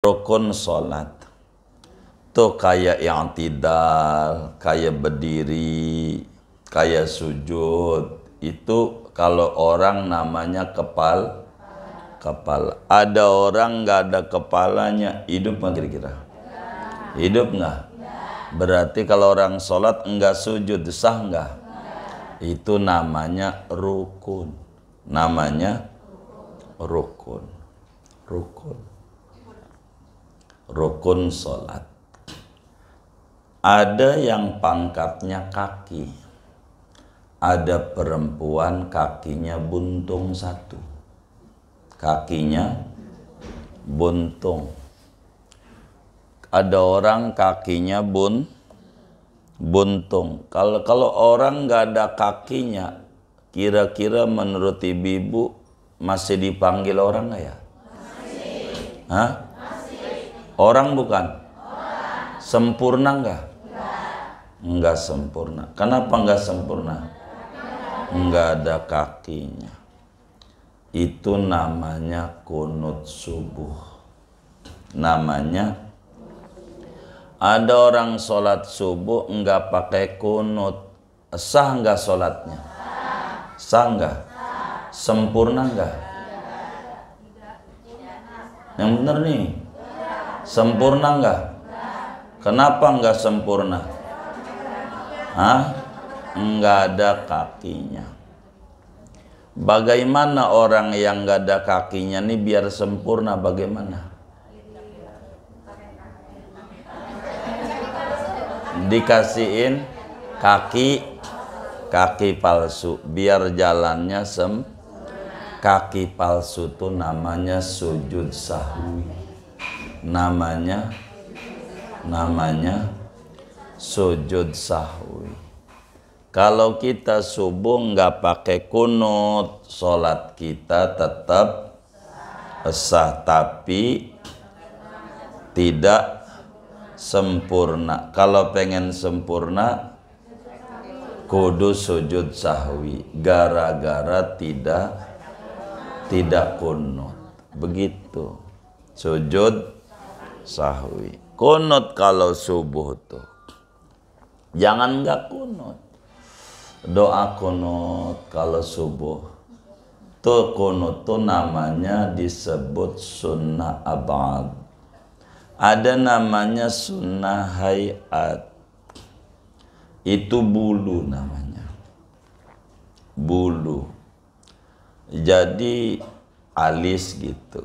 Rukun sholat tuh kayak i'tidal, kayak berdiri, kayak sujud. Itu kalau orang namanya kepala. Ada orang nggak ada kepalanya, hidup nggak kira-kira? Hidup nggak? Berarti kalau orang sholat enggak sujud, sah nggak? Itu namanya rukun. Namanya rukun. Rukun sholat. Ada yang pangkatnya kaki. Ada perempuan kakinya buntung satu. Kakinya buntung. Ada orang kakinya buntung. Kalau orang nggak ada kakinya, kira-kira menurut ibu-ibu masih dipanggil orang nggak ya? Masih. Hah? Orang bukan? Orang. Sempurna enggak? Enggak sempurna. Kenapa enggak sempurna? Enggak ada kakinya. Itu namanya kunut subuh. Namanya, ada orang sholat subuh enggak pakai kunut. Sah enggak sholatnya? Sah enggak? Sempurna enggak? Yang benar nih. Sempurna enggak? Kenapa enggak sempurna? Hah? Enggak ada kakinya. Bagaimana orang yang enggak ada kakinya nih biar sempurna bagaimana? Dikasihin kaki palsu biar jalannya kaki palsu tuh namanya sujud sahwi. Namanya sujud sahwi. Kalau kita subuh nggak pakai kunut, sholat kita tetap sah, tapi tidak sempurna. Kalau pengen sempurna, kudu sujud sahwi. Gara-gara tidak kunut. Begitu. Sujud sahwi. Kunut kalau subuh tuh. Jangan nggak kunut. Doa kunut kalau subuh. Tuh kunut tuh namanya disebut sunnah abad. Ada namanya sunnah hayat. Itu bulu namanya. Bulu. Jadi alis gitu.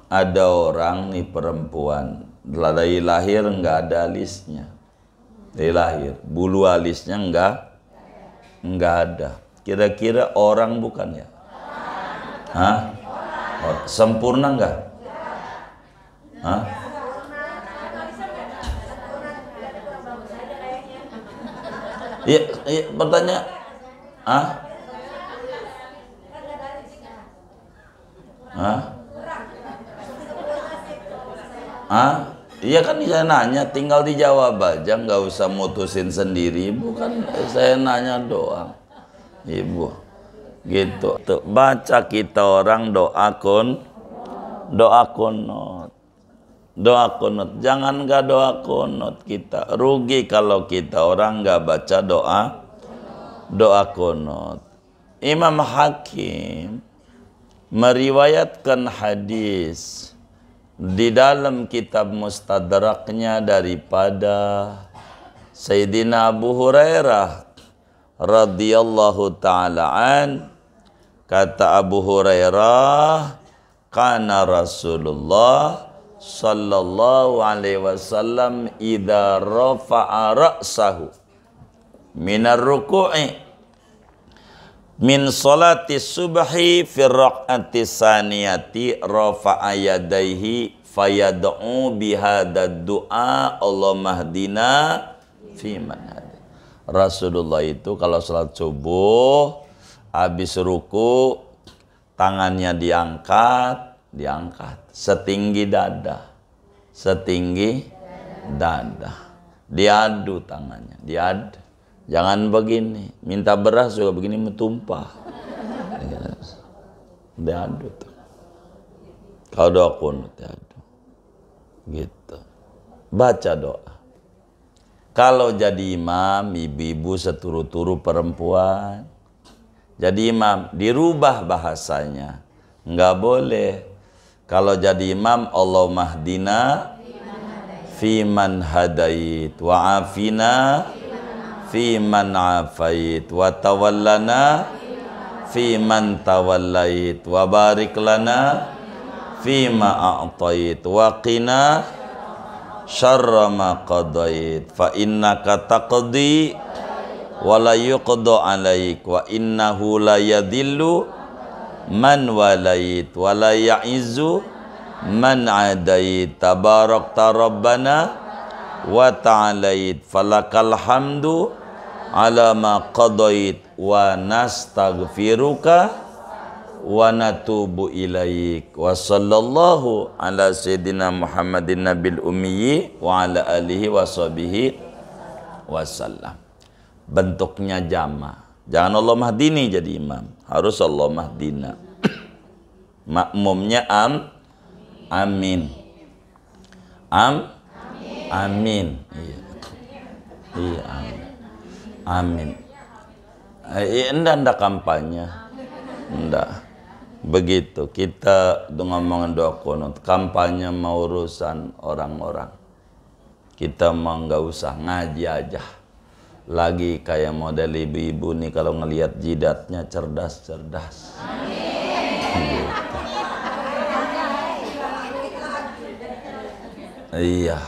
Ada orang nih perempuan dari lahir nggak ada alisnya. Dari lahir bulu alisnya nggak ada. Kira-kira orang bukan ya? Hah? Sempurna nggak? Hah? Iya, pertanyaan. Hah? Hah? Iya kan saya nanya, tinggal dijawab aja, nggak usah mutusin sendiri. Bukan saya nanya doang, ibu. Gitu. Tuh, baca kita orang doa kunut. Doa kunut. Jangan nggak doa kunut kita. Rugi kalau kita orang nggak baca doa kunut. Imam Hakim meriwayatkan hadis di dalam kitab Mustadraknya daripada Sayyidina Abu Hurairah radhiyallahu ta'ala an. Kata Abu Hurairah, kana Rasulullah sallallahu alaihi wasallam idza rafa'a ra'sahu minar ruku'i min salati subhi fi raq'ati saniyati rafa'a yadaihi fayad'u bihadad du'a Allahumma hdina fi man hada. Rasulullah itu kalau salat subuh habis ruku tangannya diangkat setinggi dada. Diadu tangannya, diadu. Jangan begini, minta beras juga begini metumpah. Diadu tuh. Kalau doa kunut diadu. Gitu. Baca doa. Kalau jadi imam, ibu-ibu seturu-turu perempuan, jadi imam, dirubah bahasanya. Enggak boleh. Kalau jadi imam, Allahumma hdina fiman hadait, wa afina fiman afait, wa tawallana fiman tawallait, wa barik lana fima a'tait, wa qina syarra ma qadait, fa innaka taqdi wa la yuqda alaik, wa innahu la yadhillu man walait wa la ya'izzu man adait, tabarakta rabbana wa ta'alait, falakal hamdu ala ma qadait, wa nastaghfiruka wa natubu ilaik, wa sallallahu ala sayyidina Muhammadin nabil ummi wa ala alihi wa sahbihi wasallam. Bentuknya jama'. Jangan Allah mahdini jadi imam, harus Allah mahdina. Makmumnya amin. Amin. Iya. Iya, amin. Enggak kampanye. Enggak. Begitu kita ngomongin doa kunut, kampanye mau urusan orang-orang. Kita mau nggak usah, ngaji aja. Lagi kayak model ibu-ibu nih kalau ngelihat jidatnya cerdas-cerdas. Gitu. Iya.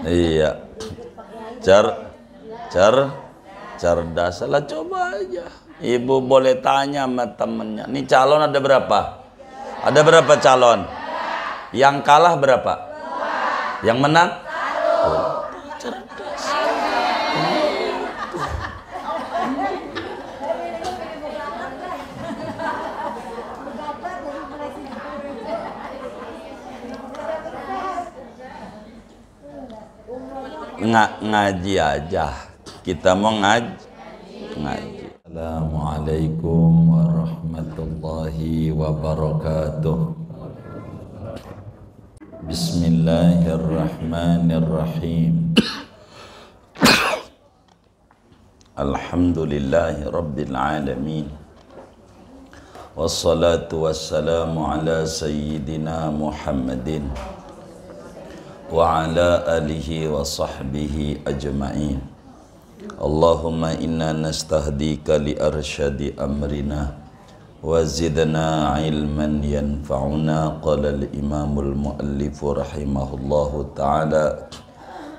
Iya. Cerdas. Lah coba aja. Ibu boleh tanya sama temennya. Nih calon ada berapa? Ada berapa calon? Yang kalah berapa? Yang menang? Oh, cerdas. Ngaji aja. Kita mau ngaji. Assalamualaikum warahmatullahi wabarakatuh. Bismillahirrahmanirrahim. Alhamdulillahi rabbil alamin. Wassalatu wassalamu ala sayyidina Muhammadin wa ala alihi wa sahbihi ajma'in. Allahumma inna nastahdika li arsyadi amrina wa zidna ilman yanfa'una. Qala al-imamul muallifu rahimahullahu ta'ala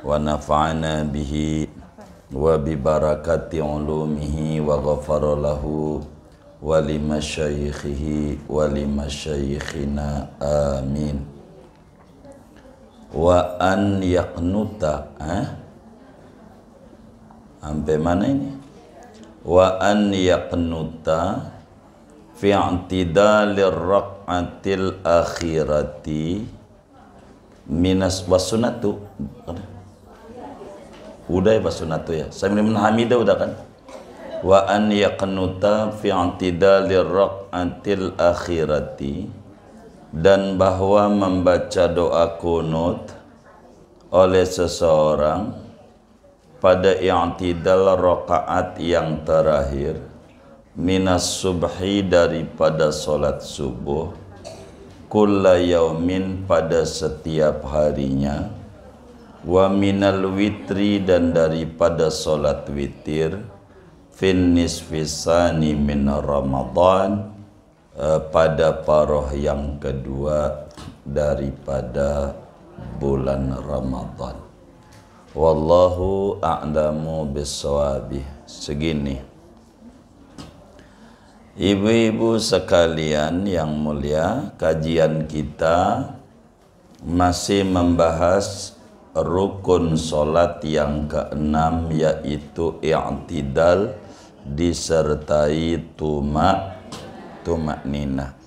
wa nafa'ana bihi wa bi barakati ulumihi wa ghafara lahu wa li masyayikhihi wa li masyayikhina amin. Wa an yaqnuta sampai mana ini? Wa an yaqnuta fi i'tidalir raq'atil akhirati minas wasunatu. Udah ya wasunatu ya. Sami hamidah udah kan? Wa an yaqnuta fi i'tidalir raq'atil akhirati, dan bahwa membaca doa kunut oleh seseorang pada i'tidal rakaat yang terakhir minas subhi, daripada solat subuh, kulla yaumin, pada setiap harinya, wa minal witri, dan daripada solat witir, fin nisfisani min Ramadan, pada paroh yang kedua daripada bulan Ramadan. Wallahu a'lamu bissawabih. Segini. Ibu-ibu sekalian yang mulia, kajian kita masih membahas rukun solat yang keenam, yaitu i'tidal disertai tumak-ninah.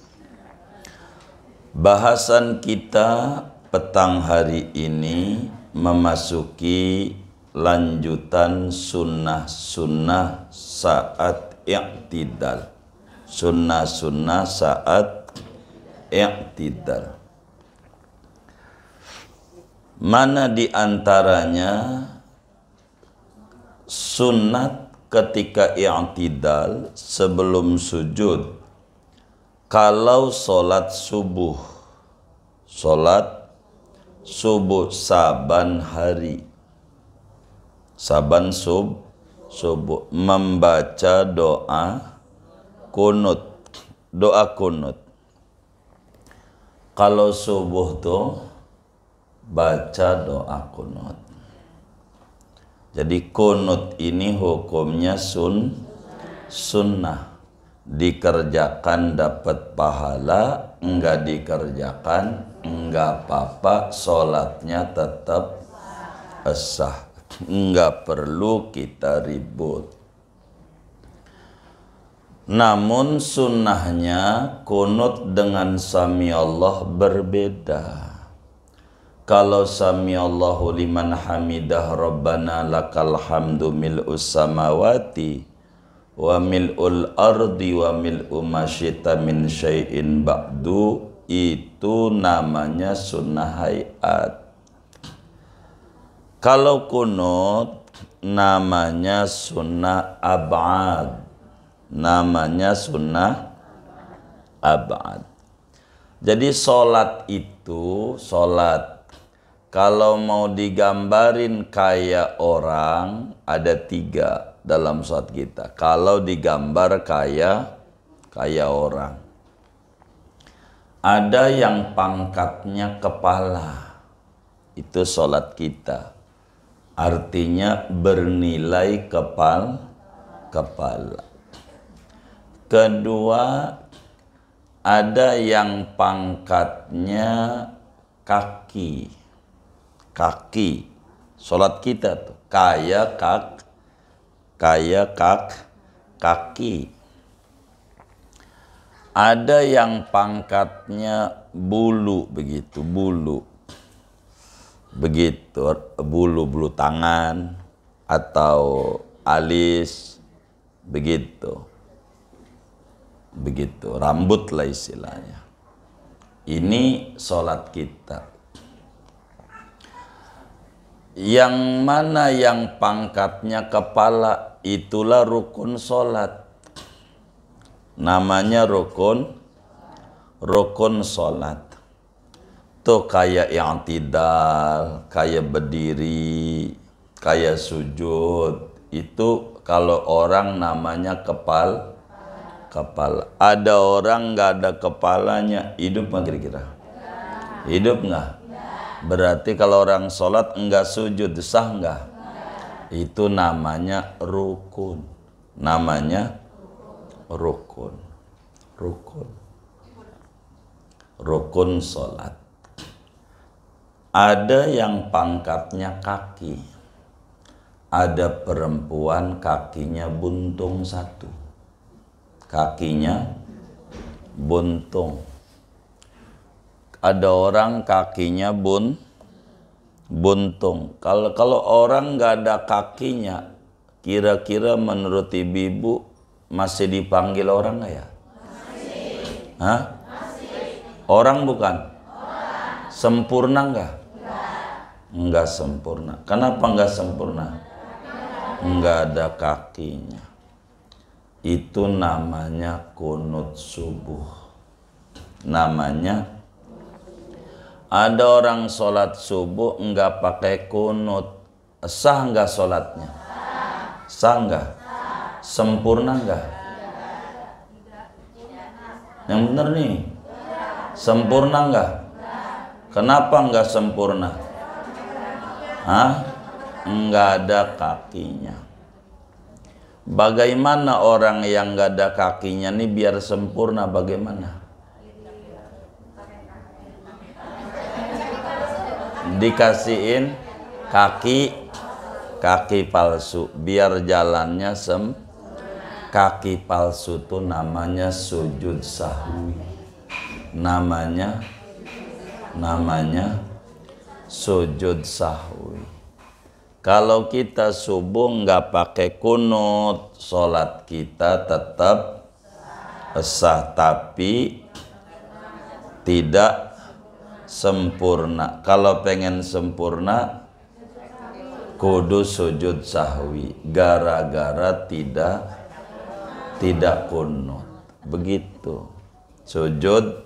Bahasan kita petang hari ini memasuki lanjutan sunnah-sunnah saat i'tidal. Sunnah-sunnah saat i'tidal. Mana di antaranya sunat ketika i'tidal sebelum sujud? Kalau sholat subuh saban hari, saban subuh membaca doa kunut, kalau subuh tuh baca doa kunut. Jadi kunut ini hukumnya sunnah, dikerjakan dapat pahala, enggak dikerjakan enggak apa-apa, sholatnya tetap sah, enggak perlu kita ribut. Namun sunnahnya kunut dengan sami Allah berbeda. Kalau sami Allahu liman hamidah rabbana lakal hamdu mil'us samawati wa mil'ul ardi wa mil'u ma syi'ta min syai'in ba'du, itu namanya sunnah hayat. Kalau kunut namanya sunnah ab'ad, namanya sunnah ab'ad. Jadi sholat itu, kalau mau digambarin kayak orang, ada 3 dalam sholat kita. Kalau digambar kayak orang, ada yang pangkatnya kepala, itu sholat kita, artinya bernilai kepala. Kedua, ada yang pangkatnya kaki, sholat kita tuh kayak kaki. Ada yang pangkatnya bulu, bulu tangan atau alis, begitu, rambut lah istilahnya. Ini sholat kita. Yang mana yang pangkatnya kepala, itulah rukun sholat. Namanya rukun sholat. Tuh kayak i'tidal, kayak berdiri, kayak sujud. Itu kalau orang namanya kepala. Ada orang nggak ada kepalanya, hidup nggak kira-kira? Hidup nggak? Berarti kalau orang sholat enggak sujud, sah enggak? Itu namanya rukun. Namanya rukun. Rukun sholat. Ada yang pangkatnya kaki. Ada perempuan kakinya buntung 1. Kakinya buntung. Ada orang kakinya buntung. Kalau orang nggak ada kakinya, kira-kira menurut ibu-ibu masih dipanggil orang nggak ya? Masih. Hah? Masih. Orang bukan? Orang. Sempurna nggak? Nggak sempurna. Kenapa nggak sempurna? Nggak ada kakinya. Itu namanya kunut subuh. Namanya. Ada orang sholat subuh enggak pakai kunut, sah enggak sholatnya? Sah enggak? Sempurna enggak? Yang benar nih, sempurna enggak? Kenapa enggak sempurna? Hah? Enggak ada kakinya. Bagaimana orang yang enggak ada kakinya nih biar sempurna, bagaimana? Dikasihin kaki palsu biar jalannya kaki palsu tuh namanya sujud sahwi. Namanya sujud sahwi. Kalau kita subuh nggak pakai kunut, sholat kita tetap sah, tapi tidak sempurna. Kalau pengen sempurna kudu sujud sahwi, gara-gara tidak kunut. Begitu. Sujud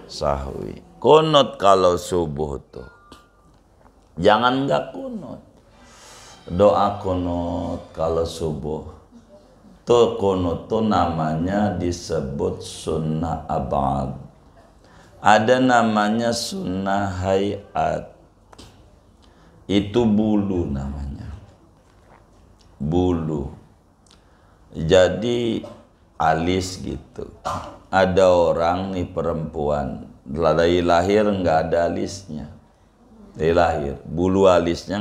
sahwi. Kunut kalau subuh tuh. Jangan nggak kunut. Doa kunut kalau subuh. Tuh kunut tuh namanya disebut sunnah abad. Ada namanya sunnah hayat. Itu bulu namanya. Bulu. Jadi alis gitu. Ada orang nih perempuan dari lahir nggak ada alisnya. Dari lahir bulu alisnya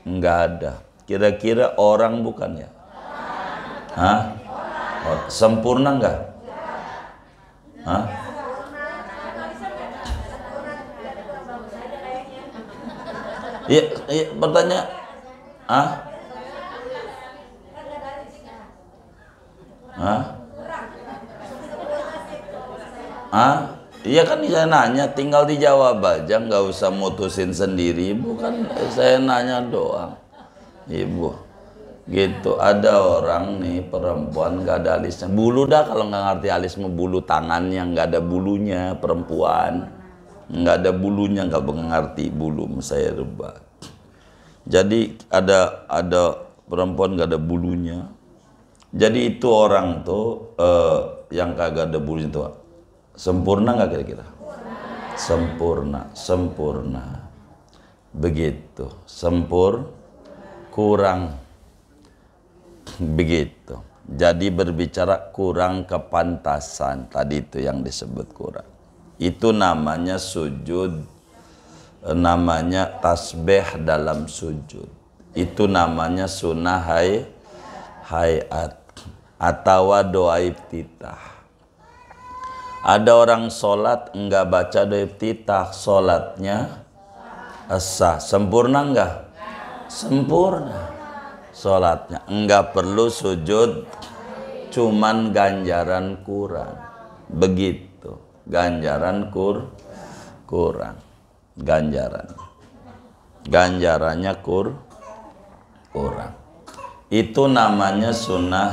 nggak ada. Kira-kira orang bukan ya? Hah? Oh, sempurna nggak? Hah? Iya, bertanya, ah, iya kan saya nanya, tinggal dijawab aja, nggak usah mutusin sendiri, bukan saya nanya doang, ibu, gitu. Ada orang nih perempuan nggak ada alisnya, bulu dah kalau nggak ngerti alis mah bulu tangannya nggak ada bulunya perempuan. Nggak ada bulunya, nggak mengerti bulu, saya rubah. Jadi ada perempuan nggak ada bulunya. Jadi itu orang tuh yang kagak ada bulunya tuh sempurna nggak kira-kira? Sempurna. Begitu. Kurang. Begitu. Jadi berbicara kurang kepantasan, tadi itu yang disebut kurang. Itu namanya sujud, namanya tasbih dalam sujud. Itu namanya sunnah hayat atau doa iftitah. Ada orang sholat enggak baca doa iftitah, sholatnya sah. Sempurna enggak? Sempurna. Sholatnya enggak perlu sujud, cuman ganjaran kurang. Begitu. Ganjaran kurang. Ganjarannya kurang. Itu namanya sunnah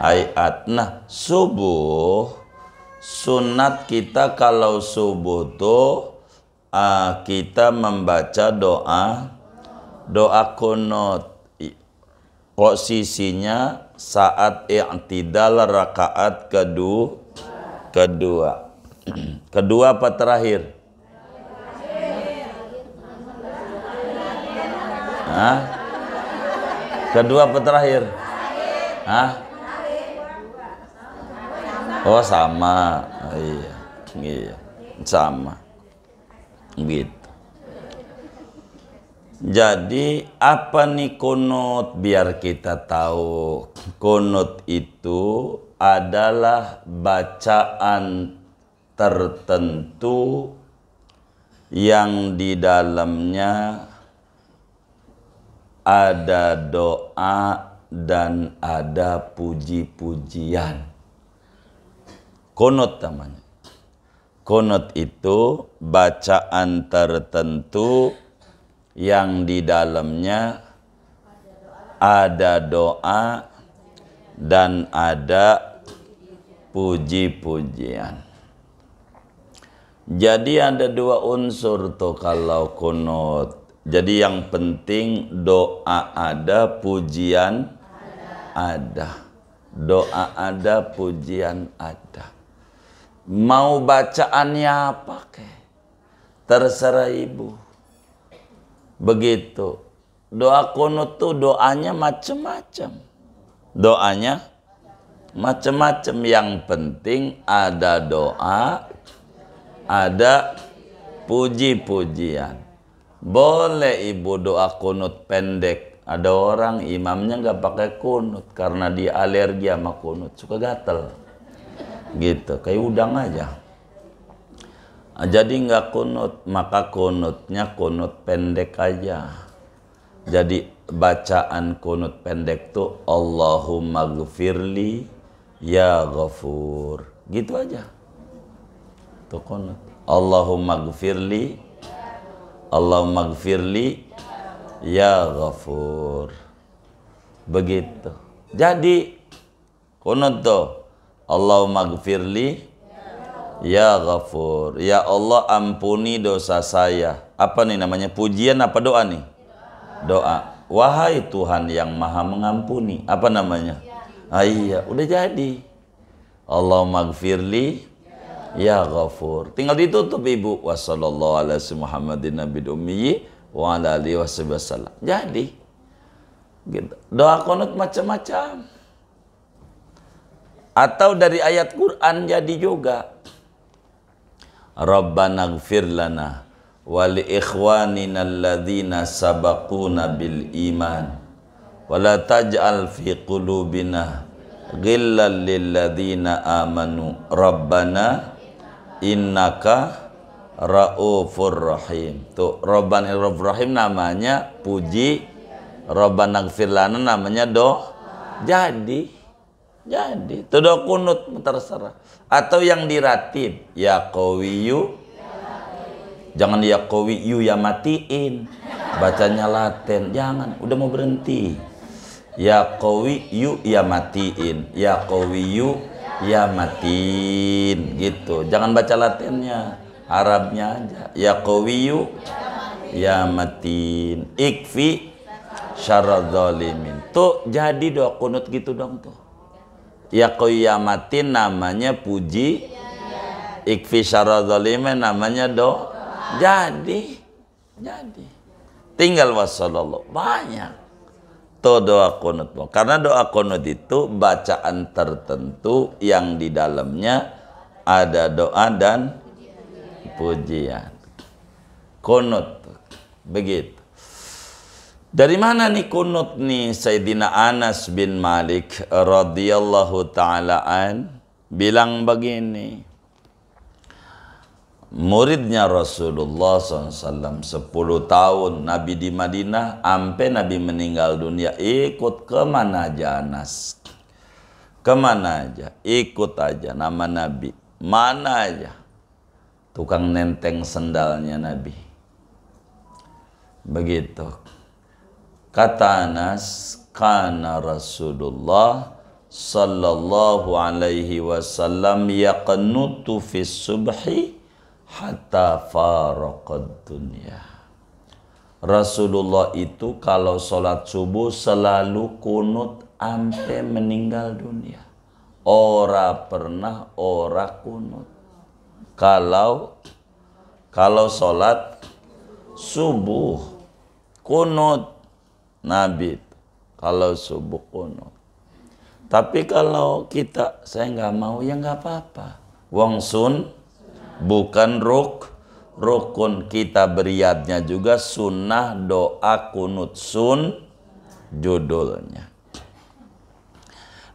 hayat. Nah, subuh sunat kita kalau subuh tuh kita membaca doa kunut. Posisinya saat i'tidal rakaat kedua. Kedua apa terakhir? Hah? Kedua apa terakhir? Hah? Oh sama. Oh, iya. Sama. Gitu. Jadi apa nih kunut? Biar kita tahu, kunut itu adalah bacaan tertentu yang di dalamnya ada doa dan ada puji-pujian. Kunut namanya. Kunut itu bacaan tertentu yang di dalamnya ada doa dan ada puji-pujian. Jadi ada dua unsur tuh kalau kunut. Jadi yang penting doa ada, pujian ada. Doa ada, pujian ada. Mau bacaannya apa kek? Terserah ibu. Begitu. Doa kunut tuh doanya macam-macam. Doanya macam-macam. Yang penting ada doa, ada puji-pujian. Boleh ibu doa kunut pendek. Ada orang imamnya nggak pakai kunut karena dia alergi sama kunut, suka gatel. Gitu, kayak udang aja. Jadi nggak kunut, maka kunutnya kunut pendek aja. Jadi bacaan kunut pendek tuh Allahumma gfirli ya ghafur. Gitu aja. Tuh kunut. Allahumma gfirli ya ghafur. Begitu. Jadi kunut tuh. Allahumma gfirli ya ghafur. Ya Allah, ampuni dosa saya. Apa nih namanya? Pujian apa doa nih? Doa. Wahai Tuhan yang maha mengampuni. Apa namanya? Iya, udah jadi. Allahumma gfirli ya ghafur. Tinggal ditutup ibu. Wassallallahu ala Muhammadin nabiyil ummi wa ala alihi wasallam. Jadi gitu. Doa kunut macam-macam. Atau dari ayat Quran jadi juga. Rabbana gfir lana wa li ikhwanina alladhina sabaquna bil iman wa la taj'al fi qulubina ghillan lil ladzina amanu rabbana innaka raufur rahim. Tuh, Rabbana Raufur Rahim namanya puji, Rabbana gfir lana namanya jadi itu doa kunut terserah. Atau yang diratib ya qawiyu, jangan ya qawiyu ya matiin, bacanya Latin, jangan, udah mau berhenti. Ya qawiyu ya matiin, ya qawiyu ya matiin gitu, jangan baca Latinnya, Arabnya aja. Ya qawiyu ya matin ikfi syarradz zalimin. Tuh jadi doa kunut gitu dong tuh. Ya qiyamatin namanya puji, ikfi syarradz zalimin namanya jadi tinggal wassallallahu banyak tuh doa kunut. Karena doa kunut itu bacaan tertentu yang di dalamnya ada doa dan pujian. Kunut begitu. Dari mana nih kunut nih? Sayyidina Anas bin Malik radhiyallahu ta'ala an bilang begini. Muridnya Rasulullah SAW 10 tahun Nabi di Madinah, sampai Nabi meninggal dunia, ikut kemana aja Anas, kemana aja, ikut aja nama Nabi, mana aja, tukang nenteng sendalnya Nabi. Begitu. Kata Anas, kana Rasulullah sallallahu alaihi wasallam yaqnutu fis subhi hatta faraqad dunya. Rasulullah itu kalau sholat subuh selalu kunut sampai meninggal dunia. Ora pernah ora kunut. Kalau sholat subuh kunut Nabi, kalau subuh kunut. Tapi kalau kita, saya nggak mau, ya nggak apa-apa. Wong sun bukan rukun. Kita beriatnya juga sunnah doa kunut, sun judulnya.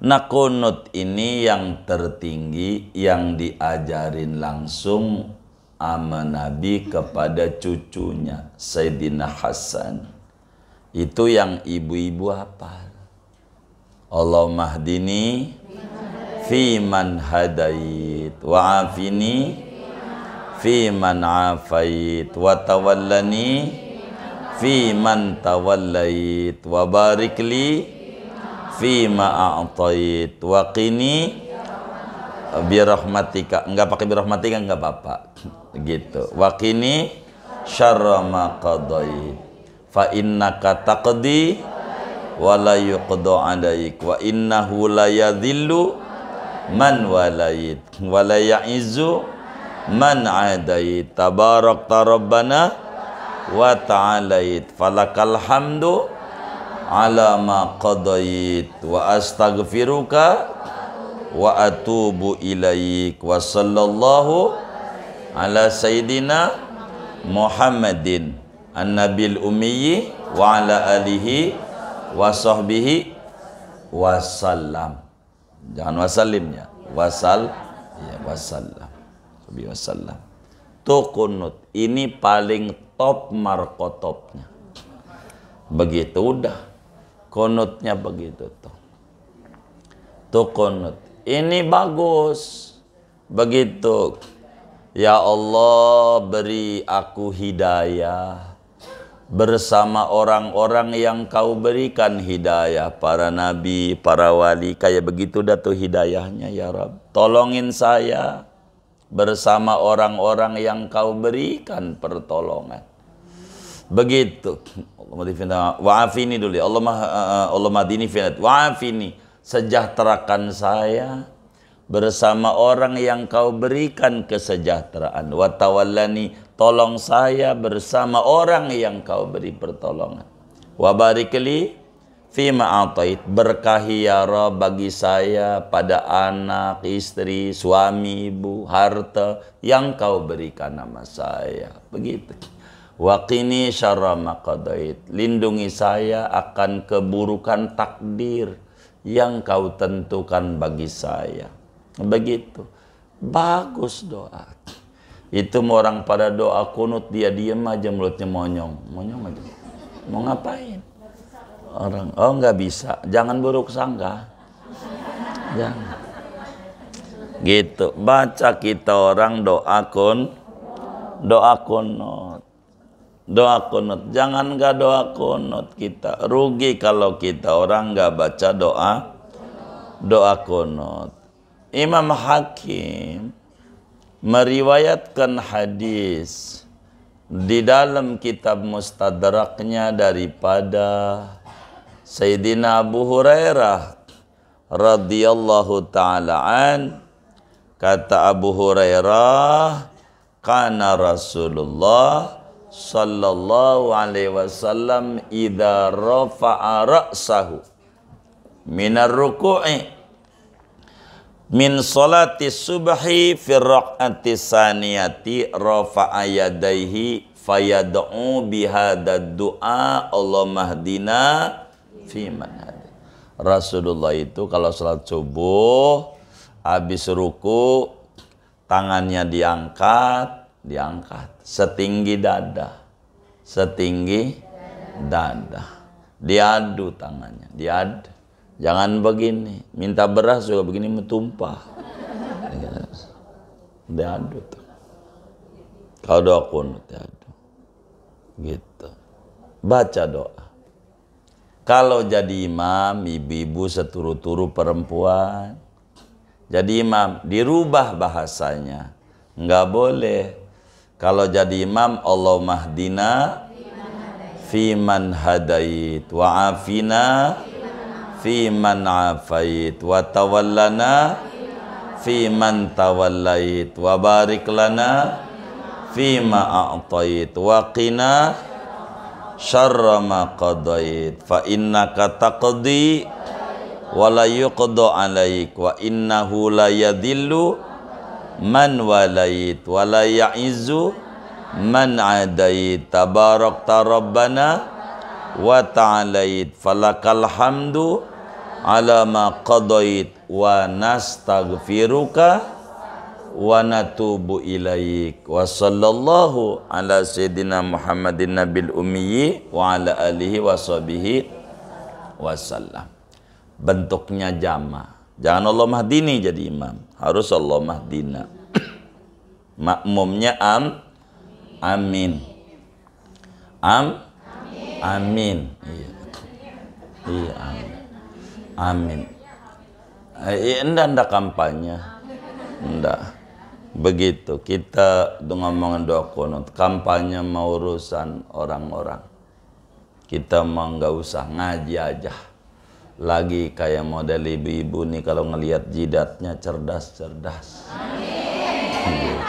Nah, kunut ini yang tertinggi yang diajarin langsung sama Nabi kepada cucunya Sayyidina Hasan. Itu yang ibu-ibu hafal. Allahumma hdini fi man hadait wa afini fi man afait wa tawallani fi man tawallait wa barik li fi ma a'tait wa qini birahmatika. Enggak pakai birahmatika enggak apa-apa gitu. Wa qini syarra ma qadait fa innaka taqdi wa la yuqda alaik wa innahu la yadhillu man walait wa la ya'izzu man adait tabarakta rabbana wa ta'alait falakal hamdu ala ma qadait wa astaghfiruka wa atubu ilaik wa sallallahu ala sayyidina Muhammadin an-nabil ummi wa ala alihi wa sahbihi wasallam. Jangan wasallimnya, wasallam. Tuh kunut ini paling top markotopnya. Begitu udah kunutnya begitu tuh. Tuh kunut ini bagus. Begitu Ya Allah, beri aku hidayah bersama orang-orang yang kau berikan hidayah, para nabi, para wali, kayak begitu dah tuh hidayahnya ya Rabb. Tolongin saya bersama orang-orang yang kau berikan pertolongan. Begitu. Wa'afini dulu ya. Allah madini finat. Wa'afini, sejahterakan saya bersama orang yang kau berikan kesejahteraan. Wa tawallani, tolong saya bersama orang yang kau beri pertolongan. Wa barikli fima atait, berkahi ya Rabb bagi saya pada anak, istri, suami, ibu, harta yang kau berikan nama saya. Begitu. Wa qini syarra ma qadait, lindungi saya akan keburukan takdir yang kau tentukan bagi saya. Begitu. Bagus doa. Itu orang pada doa kunut dia diam aja, mulutnya monyong aja. Mau ngapain? Orang, oh nggak bisa, jangan buruk sangka. Jangan. Gitu. Baca kita orang doa kunut. Doa kunut. Jangan nggak doa kunut kita. Rugi kalau kita orang nggak baca doa kunut. Imam Hakim meriwayatkan hadis di dalam kitab Mustadraknya daripada Sayyidina Abu Hurairah radhiyallahu ta'ala an. Kata Abu Hurairah, kana Rasulullah sallallahu alaihi wasallam idza rafa'a ra'sahu minar ruku'i min salati subhi fi raq'ati saniyati rafa'a yadaihi fayad'u bihadad du'a Allahumma hdina fi man hadi. Rasulullah itu kalau salat subuh habis ruku tangannya diangkat setinggi dada, diadu tangannya, diadu. Jangan begini, minta beras juga begini metumpah. Diadu tuh. Kalau doa kunut diadu. Gitu. Baca doa. Kalau jadi imam, ibu-ibu seturu-turu perempuan, jadi imam, dirubah bahasanya. Enggak boleh. Kalau jadi imam, Allahumma hdina fiman hadait wa afina fiman afait wa tawallana fiman tawallait wa barik lana fima a'tait wa qina syarra ma qadait fa innaka taqdi wa la yuqda alaik wa innahu la yadhillu man walait wa la ya'izzu man adait tabarakta rabbana wa ta'alait falakal hamdu ala ma qadait wa nastaghfiruka wa natubu ilaik wa sallallahu ala sayyidina Muhammadin nabil ummi wa ala alihi wa sahbihi wasallam. Bentuknya jama'. Jangan Allah mahdini jadi imam, harus Allah mahdina. Makmumnya amin. Amin. Iya, amin. Enggak kampanye. Enggak. Begitu kita ngomongin doa kunut, kampanye mau urusan orang-orang. Kita mau nggak usah, ngaji aja. Lagi kayak model ibu-ibu nih kalau ngelihat jidatnya cerdas-cerdas. Gitu.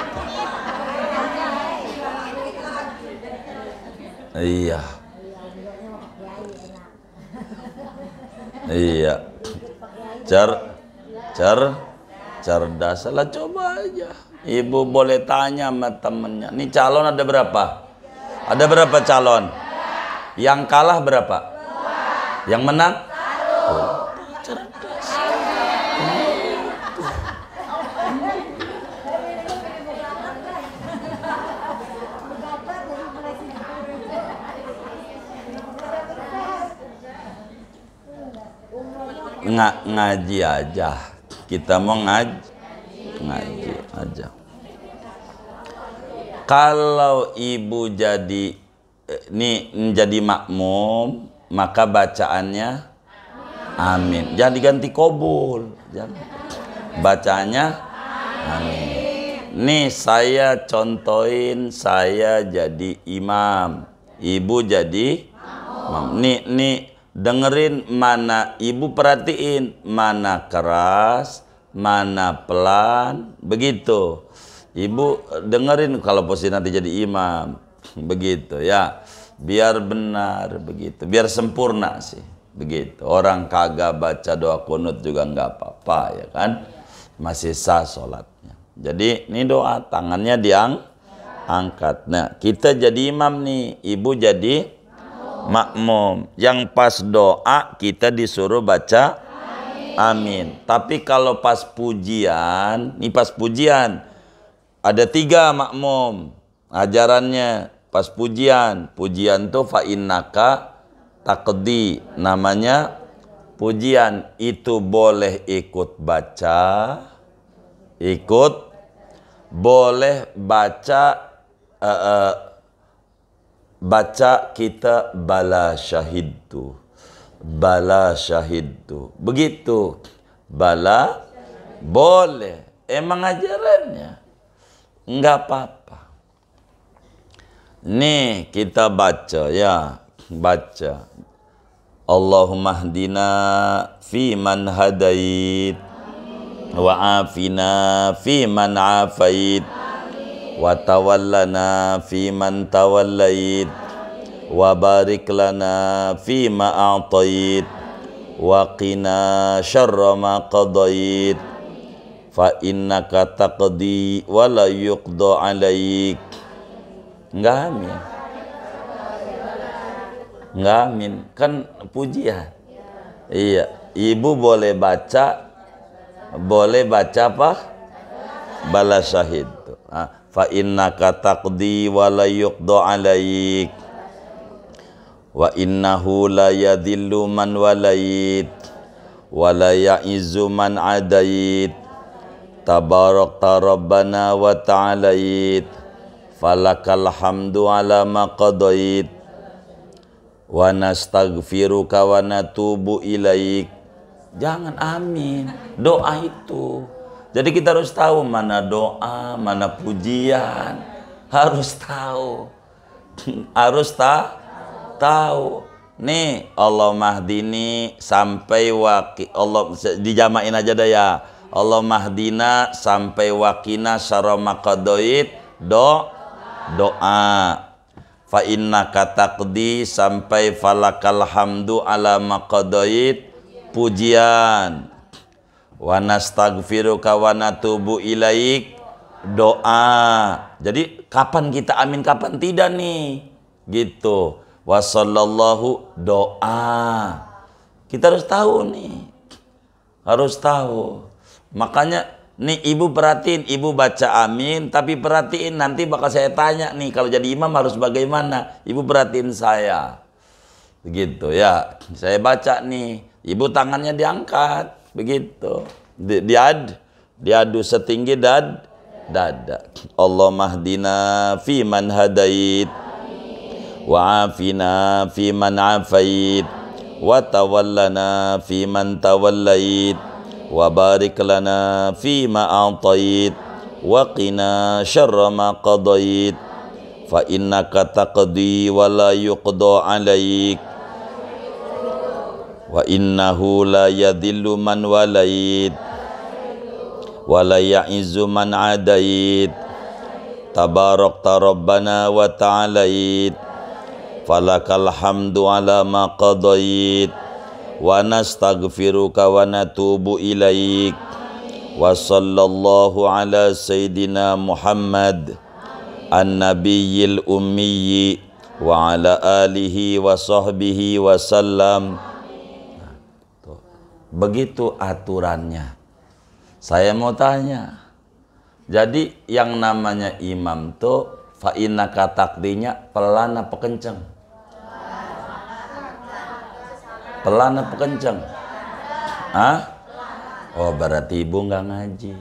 Iya. Cerdas lah, coba aja. Ibu boleh tanya sama temennya, nih calon ada berapa? Ada berapa calon? Yang kalah berapa? Yang menang? Cerdas. Ngaji aja. Kita mau ngaji aja. Kalau ibu jadi menjadi makmum, maka bacaannya amin. Jangan diganti kobul. Jangan. Bacaannya amin. Nih saya contohin, saya jadi imam, ibu jadi imam. Nih dengerin, mana ibu perhatiin, mana keras, mana pelan, begitu. Ibu dengerin kalau posisi nanti jadi imam, begitu ya. Biar benar begitu, biar sempurna sih, begitu. Orang kagak baca doa kunut juga nggak apa-apa ya kan, masih sah sholatnya. Jadi ini doa tangannya angkat. Nah kita jadi imam nih, ibu jadi makmum. Yang pas doa kita disuruh baca amin. Tapi kalau pas pujian, nih pas pujian ada 3 makmum ajarannya. Pas pujian tuh fa innaka taqdi, namanya pujian itu boleh ikut baca, boleh baca baca kita bala syahidtu, begitu. Bala boleh, emang ajarannya nggak apa-apa. Nih kita baca ya, baca Allahumma hdina fi man hadait wa afina fi man afait wa tawallana fi man tawallait wa barik lana fi ma a'tait wa qina syarra ma qadait fa innaka taqdi wa la yuqda alaik. Enggak amin. Enggak amin, kan pujian. Iya, ibu boleh baca apa? Bala syahid. Fa innaka taqdi wa la yuqda alaik. Wa innahu la yadhillu man walait wa la ya'izzu man adait. Tabarakta rabbana wa ta'alait. Falakal hamdu ala ma qadait wa nastaghfiruka wa natubu ilaik. Jangan amin, doa itu. Jadi kita harus tahu mana doa, mana pujian. Harus tahu. Harus tahu. Nih, Allahumma hdini sampai Allah dijamain aja dah ya. Allahumma hdina sampai waqina syarra ma qadait, doa. Fa innaka taqdi sampai falakal hamdu ala ma qadait, pujian. Wa nastaghfiruka wa natubu ilaik, doa. Jadi kapan kita amin, kapan tidak nih, gitu. Wa sallallahu, doa. Kita harus tahu nih, harus tahu. Makanya nih ibu perhatiin, ibu baca amin, tapi perhatiin nanti bakal saya tanya nih, kalau jadi imam harus bagaimana. Ibu perhatiin saya, begitu ya. Saya baca nih, ibu tangannya diangkat, begitu. Diadu setinggi dada. Allahumma hdina fi man hadait wa afina fi man afait wa tawallana fi man tawallait wa barik lana fi ma a'tait wa qina syarra ma qadait fa innaka taqdi wa la yuqda alaik wa innahu la yadhillu man walait wa la ya'izzu man adait tabarakta rabbana wa ta'alait falakal hamdu ala ma qadait wa nastaghfiruka wa natubu ilaik wa sallallahu ala sayyidina Muhammad an-nabiyil ummi wa ala alihi wa sahbihi wa sallam. Begitu aturannya. Saya mau tanya, jadi yang namanya imam tuh fa innaka taqdinya pelan apa kenceng? Pelan apa kenceng? Oh berarti ibu nggak ngaji.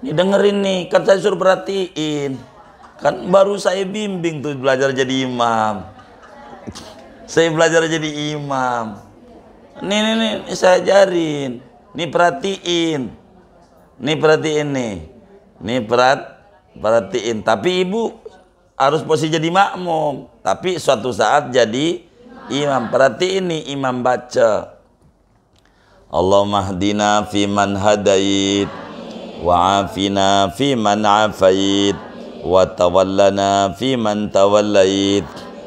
Ini dengerin nih, kan saya suruh perhatiin. Kan baru saya bimbing tuh belajar jadi imam. Saya belajar jadi imam. Nih, saya ajarin. Nih perhatiin. Nih perhatiin nih. Nih perhatiin. Tapi ibu harus posisi jadi makmum. Tapi suatu saat jadi imam. Perhatiin nih imam baca. Allahumma hdina fiman hadait. Wa afina fiman afait. Wa tawallana fiman tawallait.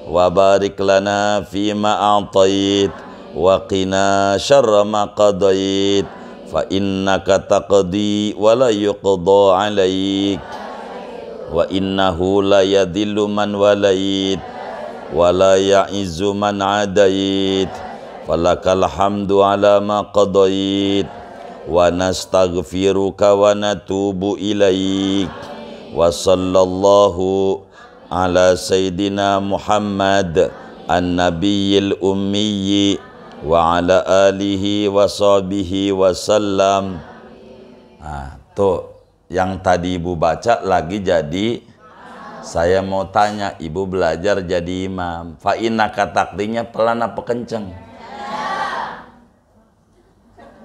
Wa barik lana fima a'tait. Wa qina syarra ma qadait. Fa innaka taqdi wa la yuqda alaik. Wa innahu la yadhillu man walait. Wa la ya'izzu man adait. Falakal hamdu ala ma qadait. Wa nastaghfiruka wa natubu ilaik. Wa sallallahu ala sayyidina Muhammad an-nabiyil ummi wa ala alihi wa sahbihi wa sallam. Nah, tuh yang tadi ibu baca lagi jadi. Saya mau tanya, ibu belajar jadi imam. Fa innaka takdinya pelan apa kenceng?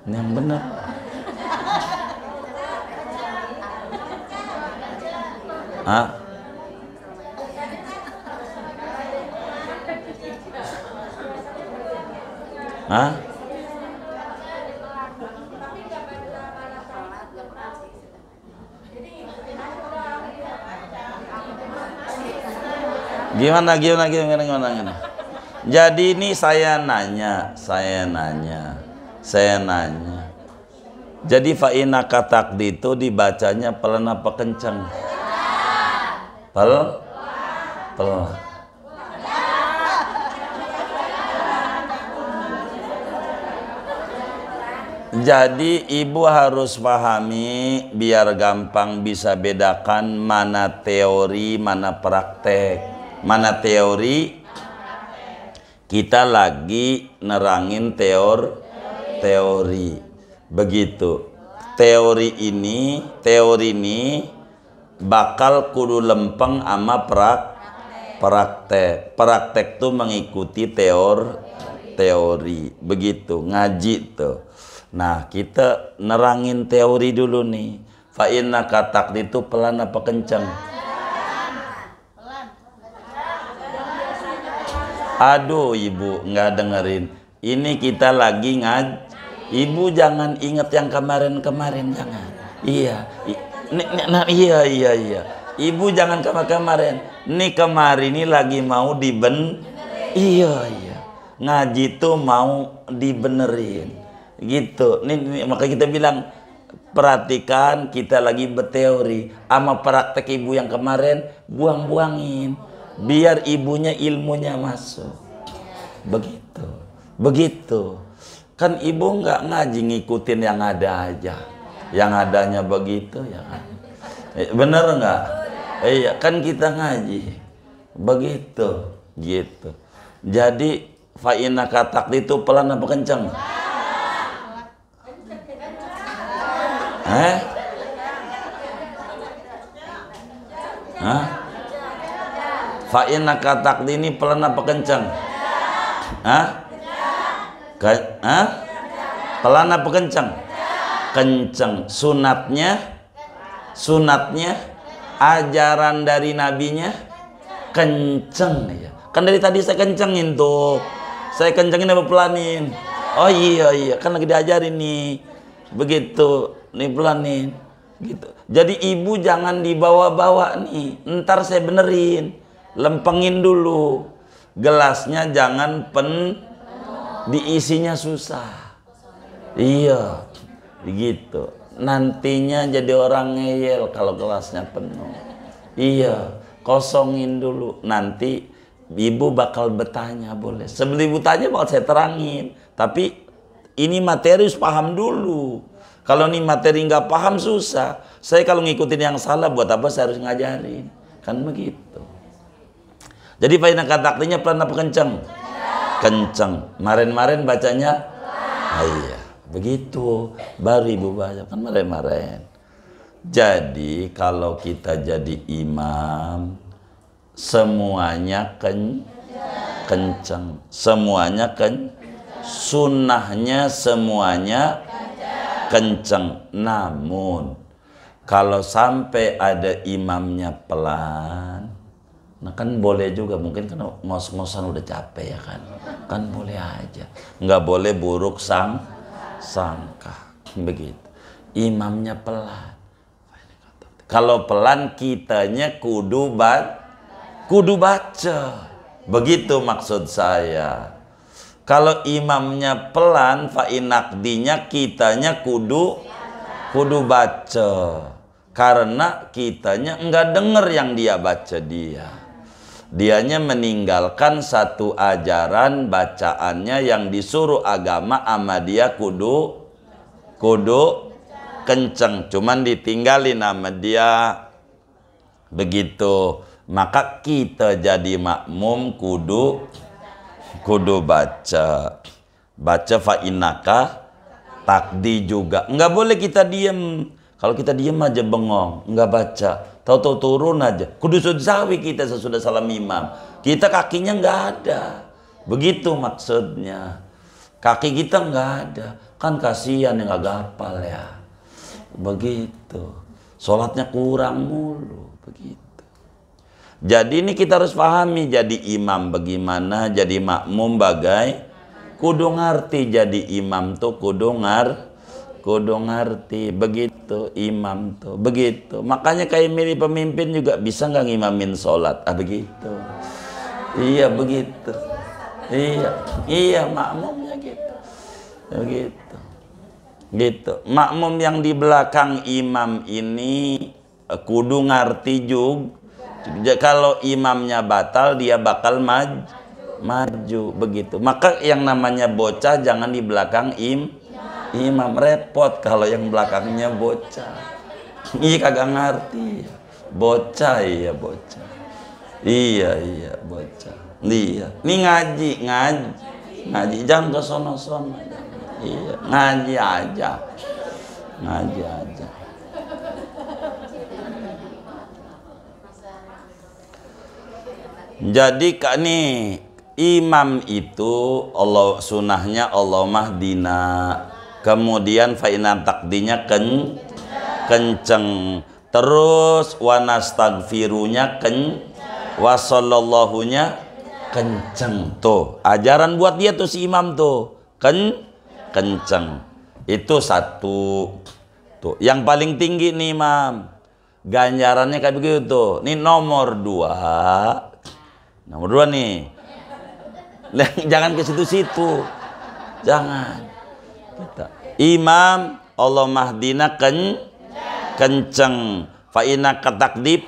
Ini yang benar. Hah? Hah? Gimana? Jadi ini saya nanya. Jadi fa innaka taqdi itu dibacanya pelan apa kenceng? Pelan. Jadi ibu harus pahami biar gampang bisa bedakan mana teori, mana praktek. Mana teori, kita lagi nerangin teori. Begitu. Teori ini bakal kudu lempeng sama praktek. Praktek tuh mengikuti teori. Begitu, ngaji tuh. Nah, kita nerangin teori dulu nih. Fa innaka taqdi itu pelan apa kenceng? Aduh, ibu nggak dengerin. Ini kita lagi ngaji. Ibu jangan ingat yang kemarin, jangan. Iya. Iya. Ibu jangan kemarin. Nih kemarin ini lagi mau Iya. Ngaji tuh mau dibenerin. Gitu. Nih maka kita bilang perhatikan kita lagi berteori. Sama praktek ibu yang kemarin buang-buangin. Biar ibunya ilmunya masuk. Begitu. Kan ibu nggak ngaji ngikutin yang ada aja. Yang adanya begitu ya kan. Bener nggak? Iya, kan kita ngaji. Begitu. Gitu. Jadi fa innaka taqdi itu pelan apa kenceng? Fa innaka taqdi ini pelan apa kenceng? Pelan apa kenceng? Kenceng. Sunatnya ajaran dari nabinya kenceng ya. Kan dari tadi saya kencengin tuh. Saya kencengin apa pelanin? Oh iya, kan lagi diajarin nih. Begitu, nih pelanin. Gitu. Jadi ibu jangan dibawa-bawa nih. Ntar saya benerin. Lempengin dulu. Gelasnya jangan diisinya susah. Iya. Begitu. Nantinya jadi orang ngeyel kalau gelasnya penuh. Iya, kosongin dulu. Nanti ibu bakal bertanya, boleh. Sebelum ibu tanya bakal saya terangin. Tapi ini materi harus paham dulu. Kalau ini materi nggak paham susah. Saya kalau ngikutin yang salah buat apa saya harus ngajarin? Kan begitu. Jadi fa innaka taqdinya pelan apa kenceng? Kenceng. Kemarin bacanya iya. Begitu. Baru ibu baca kan kemarin. Jadi kalau kita jadi imam, semuanya kenceng, semuanya sunnahnya semuanya kenceng. Namun kalau sampai ada imamnya pelan, nah kan boleh juga, mungkin kan ngos-ngosan udah capek ya kan boleh aja, nggak boleh buruk sangka begitu. Imamnya pelan, kalau pelan kitanya kudu baca, begitu maksud saya. Kalau imamnya pelan, fa'inakdinya kitanya kudu baca, karena kitanya enggak denger yang dia baca dianya meninggalkan satu ajaran bacaannya yang disuruh agama ama dia kudu kenceng, cuman ditinggalin sama dia begitu. Maka kita jadi makmum kudu baca fa'inaka takdi juga. Enggak boleh kita diem. Kalau kita diem aja bengong, enggak baca, tahu-tahu turun aja, kudu sudzawi kita sesudah salam imam, kita kakinya enggak ada, begitu maksudnya. Kaki kita enggak ada, kan kasihan yang enggak hafal ya, begitu. Sholatnya kurang mulu, begitu. Jadi ini kita harus pahami, jadi imam bagaimana, jadi makmum bagai kudu ngerti. Jadi imam tuh kudu ngerti, begitu imam tuh begitu. Makanya kayak milih pemimpin juga bisa nggak ngimamin sholat, begitu. Iya begitu, iya makmumnya gitu, gitu. Makmum yang di belakang imam ini kudu ngerti juga. Kalau imamnya batal, dia bakal maju begitu. Maka yang namanya bocah jangan di belakang imam, repot kalau yang belakangnya bocah. Iya kagak ngerti. Bocah, iya bocah. Iya bocah. Iya. Ini ngaji jangan ke sono-sono. Iya, ngaji aja. Jadi kak nih, imam itu Allah sunahnya Allah mahdina, kemudian fa'inan takdinya kenceng, terus wanastagfirunya wasallallahu-nya kenceng. Tuh ajaran buat dia tuh si imam tuh kenceng. Itu satu tuh yang paling tinggi nih imam, ganjarannya kayak begitu. Nih nomor dua nih, jangan ke situ-situ, jangan. Imam Allah mahdina kenceng, fa'ina katakdi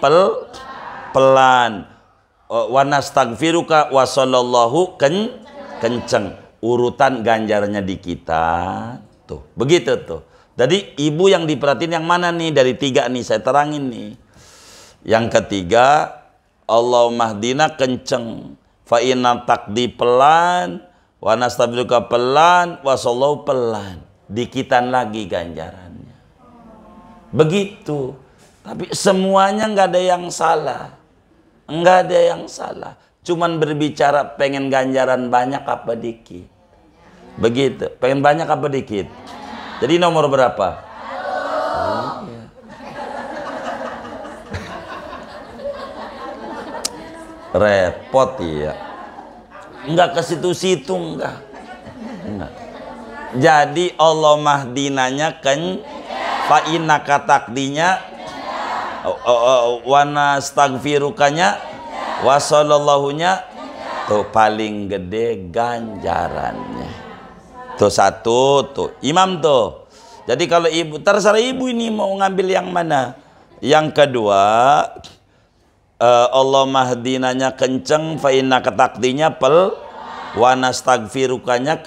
pelan, wanastagfiruka wasallallahu kenceng. Urutan ganjarannya di kita tuh, begitu tuh. Jadi ibu yang diperhatiin yang mana nih dari tiga nih, saya terangin nih. Yang ketiga, Allah mahdina kenceng, fa'inna takdi pelan, wa nastabiluka pelan, wa sallallahu pelan, dikitan lagi ganjarannya. Begitu. Tapi semuanya nggak ada yang salah, nggak ada yang salah. Cuman berbicara pengen ganjaran banyak apa dikit, begitu. Pengen banyak apa dikit. Jadi nomor berapa? Repot ya, enggak ke situ-situ, enggak. Jadi Allah mahdinanya fa'inna katakdinya wana stagfirukanya wasallallahunya tuh paling gede ganjarannya tuh. Satu tuh imam tuh. Jadi kalau ibu, terserah ibu ini mau ngambil yang mana. Yang kedua, Allah mahdinanya kenceng, fa'inna katakdinya wa nastagfirukanya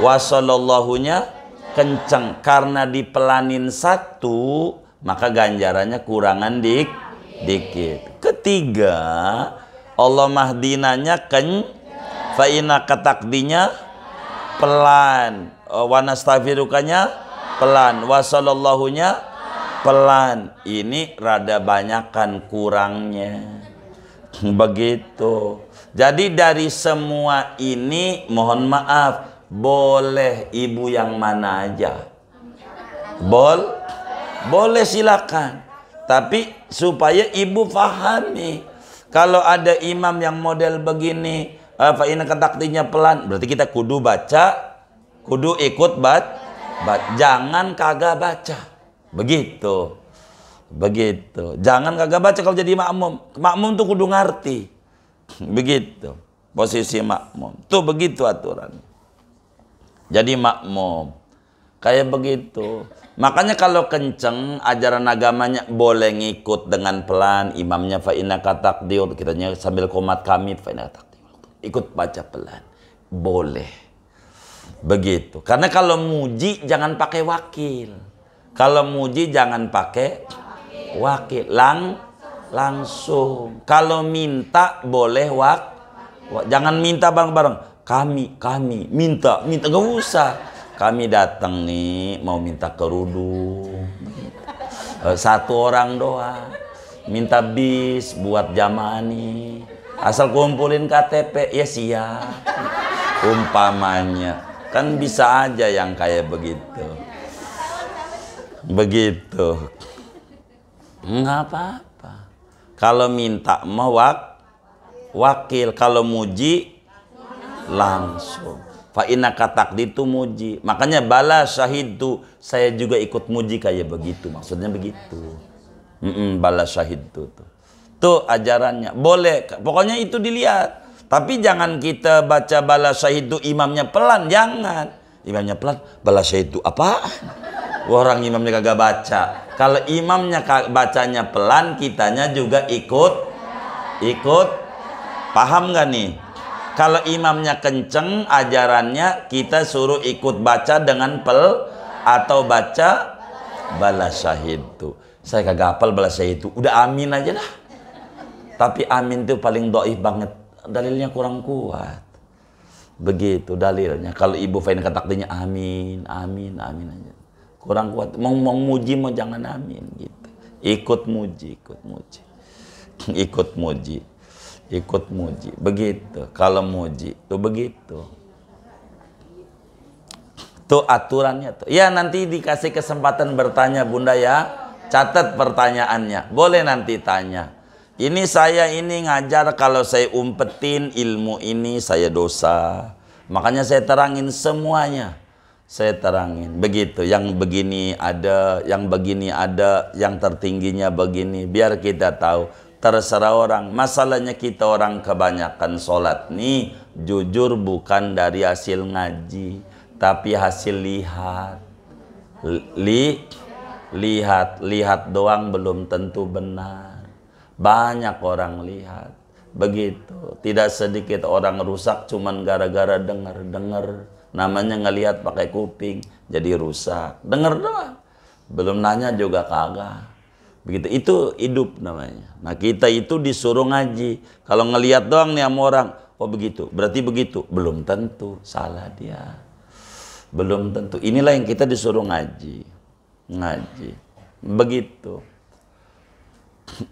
wasallallahunya kenceng. Karena dipelanin satu, maka ganjarannya kurangan dikit. Ketiga, Allah mahdinanya fa'inna katakdinya pelan, wa nastagfirukanya pelan, wasallallahunya pelan, ini rada banyakan kurangnya. Begitu. Jadi dari semua ini mohon maaf, boleh ibu yang mana aja. Boleh silakan. Tapi supaya ibu pahami, kalau ada imam yang model begini, fa inna takdinya pelan, berarti kita kudu baca, kudu ikut jangan kagak baca. Begitu. Jangan kagak baca kalau jadi makmum. Makmum tuh kudu ngerti. Begitu. Posisi makmum. Tuh begitu aturan. Jadi makmum. Kayak begitu. Makanya kalau kenceng ajaran agamanya boleh ngikut dengan pelan. Imamnya fa inna takdir, kitanya sambil qomat kami fa inna takdir. Ikut baca pelan. Boleh. Begitu. Karena kalau muji jangan pakai wakil. Kalau muji jangan pakai wakil, langsung. Kalau minta boleh jangan minta bareng-bareng. Kami minta gak usah. Kami datang nih mau minta kerudung. Satu orang doang. Minta bis buat jamaah nih. Asal kumpulin KTP ya siap. Umpamanya. Kan bisa aja yang kayak begitu. Nggak apa-apa. Kalau minta mau wakil, kalau muji langsung. Fa inna takdir itu muji. Makanya bala syahid tuh saya juga ikut muji kayak begitu. Maksudnya begitu. Bala syahid tuh. Tuh ajarannya. Boleh. Pokoknya itu dilihat. Tapi jangan kita baca bala syahid itu imamnya pelan. Jangan. Imamnya pelan. Bala syahid itu apaan? Orang imamnya kagak baca. Kalau imamnya bacanya pelan, kitanya juga ikut. Paham nggak nih? Kalau imamnya kenceng ajarannya, kita suruh ikut baca dengan atau baca bala syahid tuh. Saya kagak hafal bala syahid itu. Udah amin aja dah. Tapi amin tuh paling dhaif banget. Dalilnya kurang kuat. Begitu dalilnya. Kalau ibu fain takdirnya amin aja. Kurang kuat. Mau muji mau jangan amin gitu. Ikut muji. Begitu. Kalau muji tuh begitu. Tuh aturannya tuh. Ya nanti dikasih kesempatan bertanya Bunda ya. Catat pertanyaannya. Boleh nanti tanya. Ini saya ngajar, kalau saya umpetin ilmu ini saya dosa. Makanya saya terangin semuanya. Saya terangin begitu, yang begini ada, yang begini ada, yang tertingginya begini, biar kita tahu. Terserah orang. Masalahnya kita orang kebanyakan sholat nih jujur bukan dari hasil ngaji, tapi hasil lihat. Lihat doang belum tentu benar. Banyak orang lihat begitu. Tidak sedikit orang rusak cuman gara-gara dengar. Namanya ngelihat pakai kuping jadi rusak. Dengar doang. Belum nanya juga kagak. Begitu. Itu hidup namanya. Nah, kita itu disuruh ngaji. Kalau ngelihat doang nih sama orang, oh begitu. Berarti begitu. Belum tentu. Salah dia. Belum tentu. Inilah yang kita disuruh ngaji. Begitu.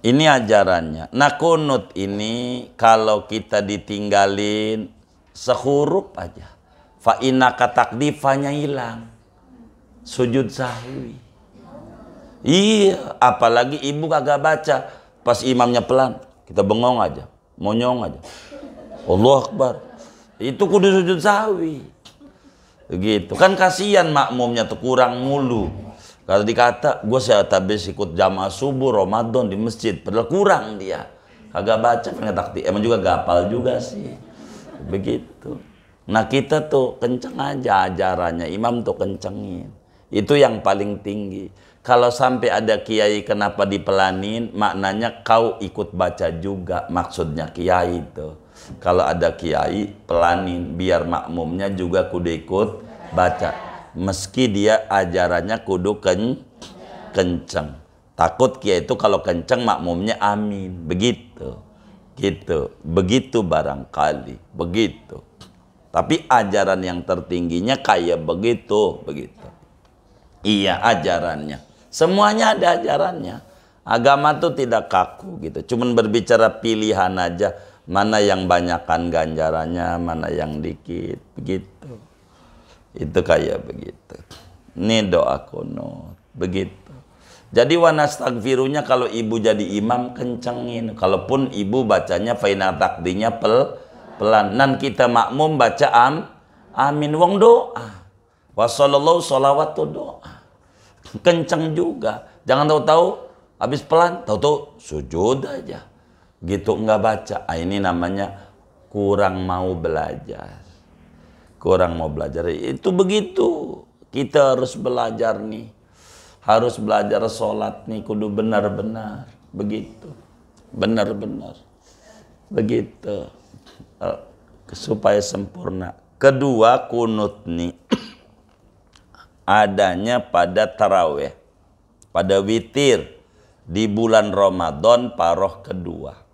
Ini ajarannya. Nah, kunut ini kalau kita ditinggalin sehuruf aja, fa inna takdifanya hilang. Sujud sahwi. Iya, apalagi ibu kagak baca. Pas imamnya pelan, kita bengong aja, monyong aja. Allahu Akbar. Itu kudu sujud sahwi. Begitu. Kan kasihan makmumnya tuh kurang mulu. Kalau dikata, gue habis ikut jamaah subuh Ramadan di masjid, padahal kurang dia. Kagak baca, takdir. Emang juga gapal juga sih. Begitu. Nah, kita tuh kenceng aja ajarannya. Imam tuh kencengin. Itu yang paling tinggi. Kalau sampai ada kiai kenapa dipelanin, maknanya kau ikut baca juga. Maksudnya kiai itu. Kalau ada kiai, pelanin. Biar makmumnya juga kudu ikut baca. Meski dia ajarannya kudu kenceng. Takut kiai itu kalau kenceng makmumnya amin. Begitu. Begitu barangkali. Begitu. Tapi ajaran yang tertingginya kayak begitu. Iya ajarannya. Semuanya ada ajarannya. Agama tuh tidak kaku gitu. Cuman berbicara pilihan aja. Mana yang banyakkan ganjarannya, mana yang dikit. Begitu. Itu kayak begitu. Ini doa kunut. Begitu. Jadi wanastagfirunya kalau ibu jadi imam kencengin. Kalaupun ibu bacanya faina takdinya pelan. Dan kita makmum baca amin. Wong doa. Wassallallahu sholawat tuh doa. Kenceng juga. Jangan tahu-tahu habis pelan, tahu-tahu sujud aja. Gitu nggak baca. Ini namanya kurang mau belajar. Kurang mau belajar. Itu begitu. Kita harus belajar nih. Harus belajar sholat nih. Kudu benar-benar. Begitu. Benar-benar. Begitu. Supaya sempurna. Kedua kunut nih. Adanya pada taraweh. Pada witir. Di bulan Ramadan paroh kedua.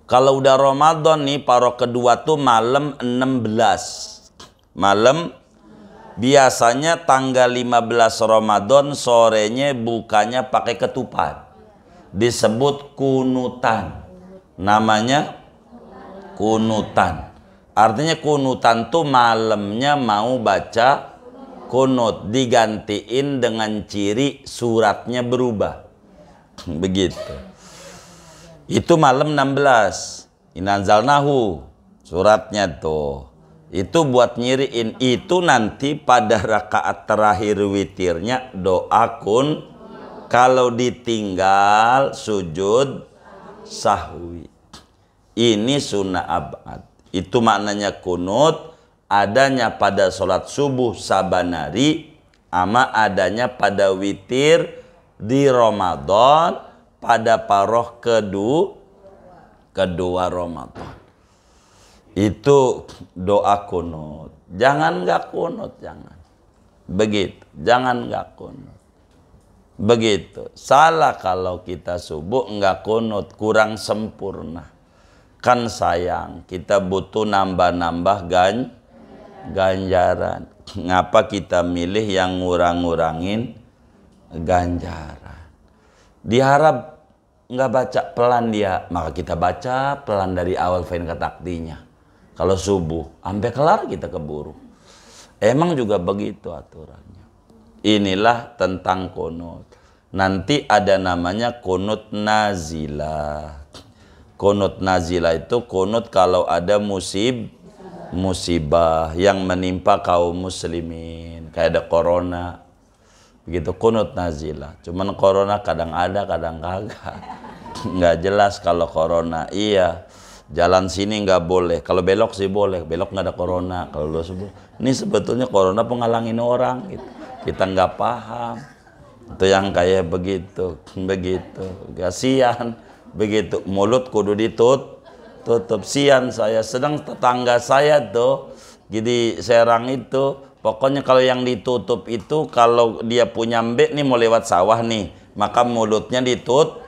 Kalau udah Ramadan nih, paroh kedua tuh malam 16. Malam biasanya tanggal 15 Ramadan sorenya bukanya pakai ketupat. Disebut kunutan. Namanya kunutan. Artinya kunutan tuh malamnya mau baca kunut. Digantiin dengan ciri suratnya berubah. Begitu. Itu malam 16. Inanzalnahu. Suratnya tuh. Itu buat nyiriin. Itu nanti pada rakaat terakhir witirnya doa kun. Kalau ditinggal sujud sahwi. Ini sunnah abad. Itu maknanya kunut. Adanya pada sholat subuh sabanari. Ama adanya pada witir di Ramadan. Pada paroh kedua Ramadan. Itu doa kunut. Jangan nggak kunut, jangan. Begitu, jangan nggak kunut. Begitu. Salah kalau kita subuh nggak kunut, kurang sempurna. Kan sayang, kita butuh nambah-nambah ganjaran. Ngapa kita milih yang ngurang-ngurangin ganjaran? Diharap nggak baca pelan dia, maka kita baca pelan dari awal fain katakdinya. Kalau subuh, sampai kelar kita keburu. Emang juga begitu aturannya. Inilah tentang kunut. Nanti ada namanya kunut nazilah. Kunut nazilah itu kunut kalau ada musibah yang menimpa kaum muslimin. Kayak ada corona. Begitu kunut nazilah. Cuman corona kadang ada, kadang kagak. Nggak jelas kalau corona. Iya, jalan sini nggak boleh. Kalau belok sih boleh. Belok nggak ada corona. Kalau lo sebut, ini sebetulnya corona penghalangin orang. Gitu. Kita nggak paham. Itu yang kayak begitu. Begitu. Kasihan. Begitu. Mulut kudu tutup. Sian saya. Sedang tetangga saya tuh. Jadi Serang itu. Pokoknya kalau yang ditutup itu kalau dia punya mbek nih mau lewat sawah nih, maka mulutnya ditutup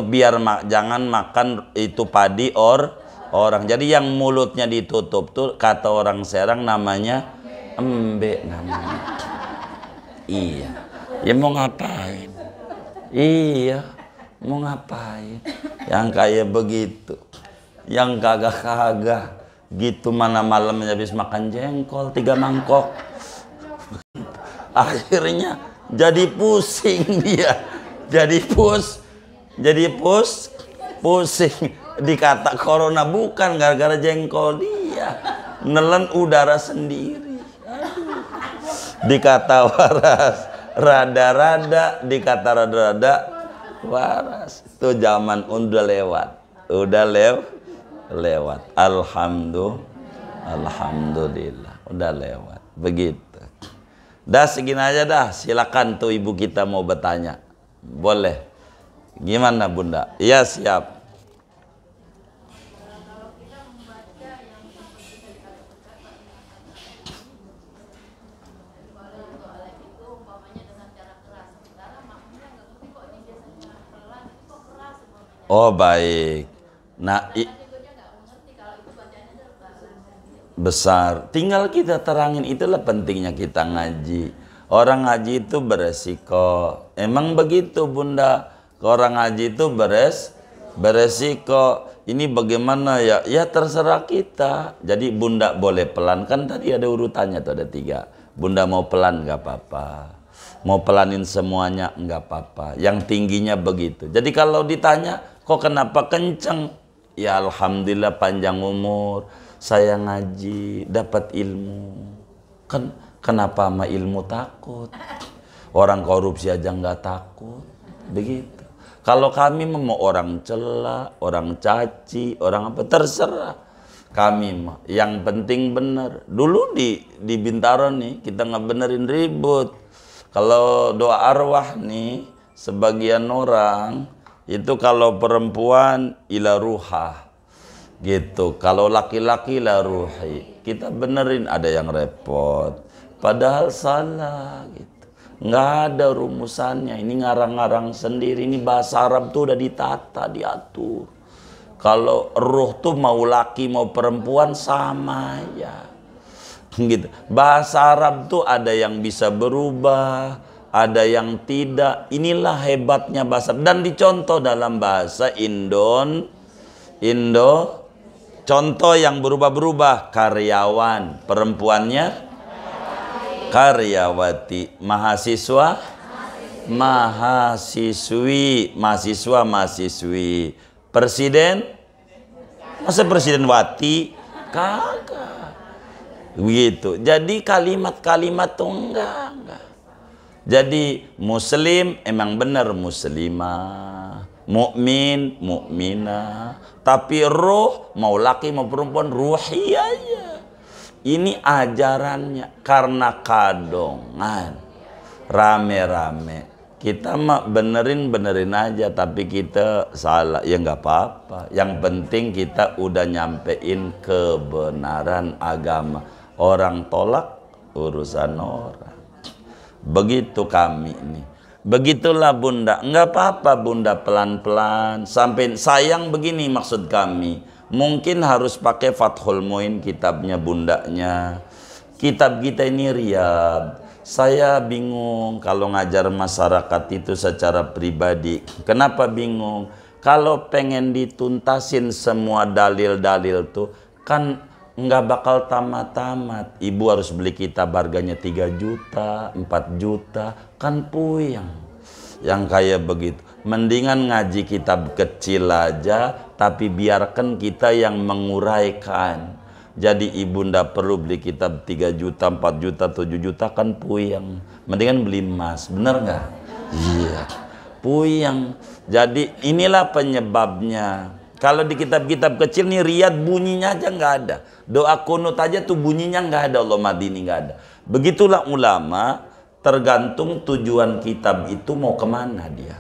biar jangan makan itu padi orang. Jadi yang mulutnya ditutup tuh kata orang Serang namanya mbek namanya. Iya. Ya mau ngapain? Iya, mau ngapain? Yang kayak begitu. Yang kagak-kagak. Gitu mana malamnya habis makan jengkol 3 mangkok. Akhirnya jadi pusing dia. Jadi pusing. Dikata corona bukan gara-gara jengkol dia. Nelen udara sendiri. Aduh. Dikata waras rada-rada, dikata rada-rada waras. Itu zaman udah lewat. Lewat. Alhamdulillah udah lewat. Begitu. Dah segini aja dah. Silakan tuh ibu kita mau bertanya. Boleh. Gimana Bunda? Iya siap. Oh baik. Nah besar. Tinggal kita terangin, itulah pentingnya kita ngaji. Orang haji itu beresiko. Emang begitu bunda, orang haji itu beresiko. Ini bagaimana ya? Ya terserah kita. Jadi bunda boleh pelan, kan tadi ada urutannya tuh, ada 3. Bunda mau pelan nggak apa-apa, mau pelanin semuanya nggak apa-apa, yang tingginya begitu. Jadi kalau ditanya kok kenapa kenceng, ya alhamdulillah panjang umur, saya ngaji dapat ilmu. Kan kenapa sama ilmu takut? Orang korupsi aja nggak takut. Begitu. Kalau kami mau orang cela, orang caci, orang apa, terserah. Kami mah yang penting benar. Dulu di Bintaro nih kita nggak benerin ribut. Kalau doa arwah nih, sebagian orang itu kalau perempuan ila ruhah gitu, kalau laki-laki ila ruhi. Kita benerin, ada yang repot. Padahal salah gitu. Nggak ada rumusannya. Ini ngarang-ngarang sendiri. Ini bahasa Arab tuh udah ditata, diatur. Kalau ruh tuh mau laki mau perempuan sama ya. Gitu. Bahasa Arab tuh ada yang bisa berubah, ada yang tidak. Inilah hebatnya bahasa. Dan dicontoh dalam bahasa Indo. Contoh yang berubah-berubah. Karyawan, perempuannya karyawati, mahasiswa, mahasiswi, mahasiswa, mahasiswi, presiden, masa presiden wati, kagak, begitu. Jadi kalimat-kalimat tuh enggak. Jadi muslim emang benar muslimah, mukmin, mukminah, tapi ruh mau laki mau perempuan ruhi aja. Ini ajarannya, karena kadongan rame-rame kita mah benerin aja, tapi kita salah ya nggak apa-apa. Yang penting kita udah nyampein kebenaran agama. Orang tolak urusan orang. Begitu kami ini. Begitulah bunda, nggak apa-apa bunda, pelan-pelan sampai sayang begini maksud kami. Mungkin harus pakai Fathul Muin kitabnya bundanya. Kitab kita ini Riyadh. Saya bingung kalau ngajar masyarakat itu secara pribadi. Kenapa bingung? Kalau pengen dituntasin semua dalil-dalil tuh kan nggak bakal tamat-tamat. Ibu harus beli kitab harganya 3 juta, 4 juta, kan puyeng. Yang kayak begitu. Mendingan ngaji kitab kecil aja, tapi biarkan kita yang menguraikan. Jadi ibunda perlu beli kitab 3 juta, 4 juta, 7 juta, kan puyeng. Mendingan beli emas, bener nggak? Iya, puyeng. Jadi inilah penyebabnya. Kalau di kitab-kitab kecil nih Riyadh bunyinya aja nggak ada. Doa kunut aja tuh bunyinya nggak ada, Allah Madini nggak ada. Begitulah ulama, tergantung tujuan kitab itu mau kemana dia.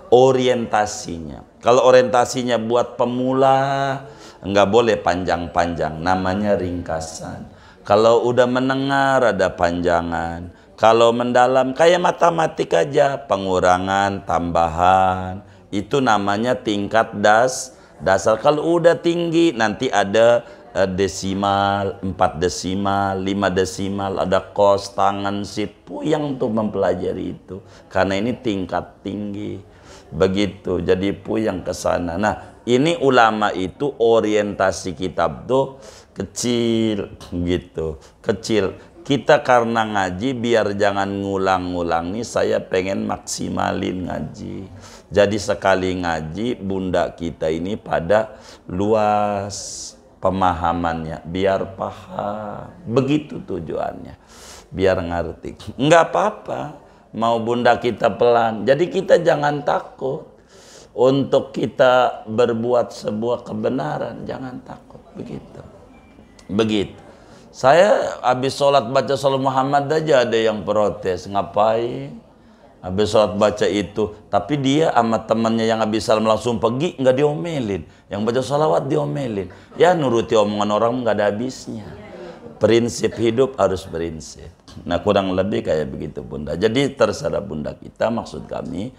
Orientasinya. Kalau orientasinya buat pemula, nggak boleh panjang-panjang, namanya ringkasan. Kalau udah mendengar ada panjangan. Kalau mendalam kayak matematik aja, pengurangan, tambahan, itu namanya tingkat dasar. Kalau udah tinggi nanti ada desimal, 4 desimal, 5 desimal, ada kos, tangan, sit, puyeng tuh mempelajari itu. Karena ini tingkat tinggi. Begitu, jadi puyeng ke sana. Nah, ini ulama itu orientasi kitab tuh kecil gitu, kecil. Kita karena ngaji biar jangan ngulang-ngulang nih, saya pengen maksimalin ngaji. Jadi sekali ngaji bunda kita ini pada luas pemahamannya, biar paham. Begitu tujuannya, biar ngerti. Enggak apa-apa mau bunda kita pelan. Jadi kita jangan takut untuk kita berbuat sebuah kebenaran, jangan takut. Begitu. Saya habis sholat baca sholat Muhammad aja ada yang protes, ngapain habis sholat baca itu, tapi dia sama temannya yang habis salam langsung pergi, nggak diomelin. Yang baca sholawat diomelin. Ya nuruti omongan orang nggak ada habisnya. Prinsip hidup harus prinsip. Nah kurang lebih kayak begitu bunda. Jadi terserah bunda kita, maksud kami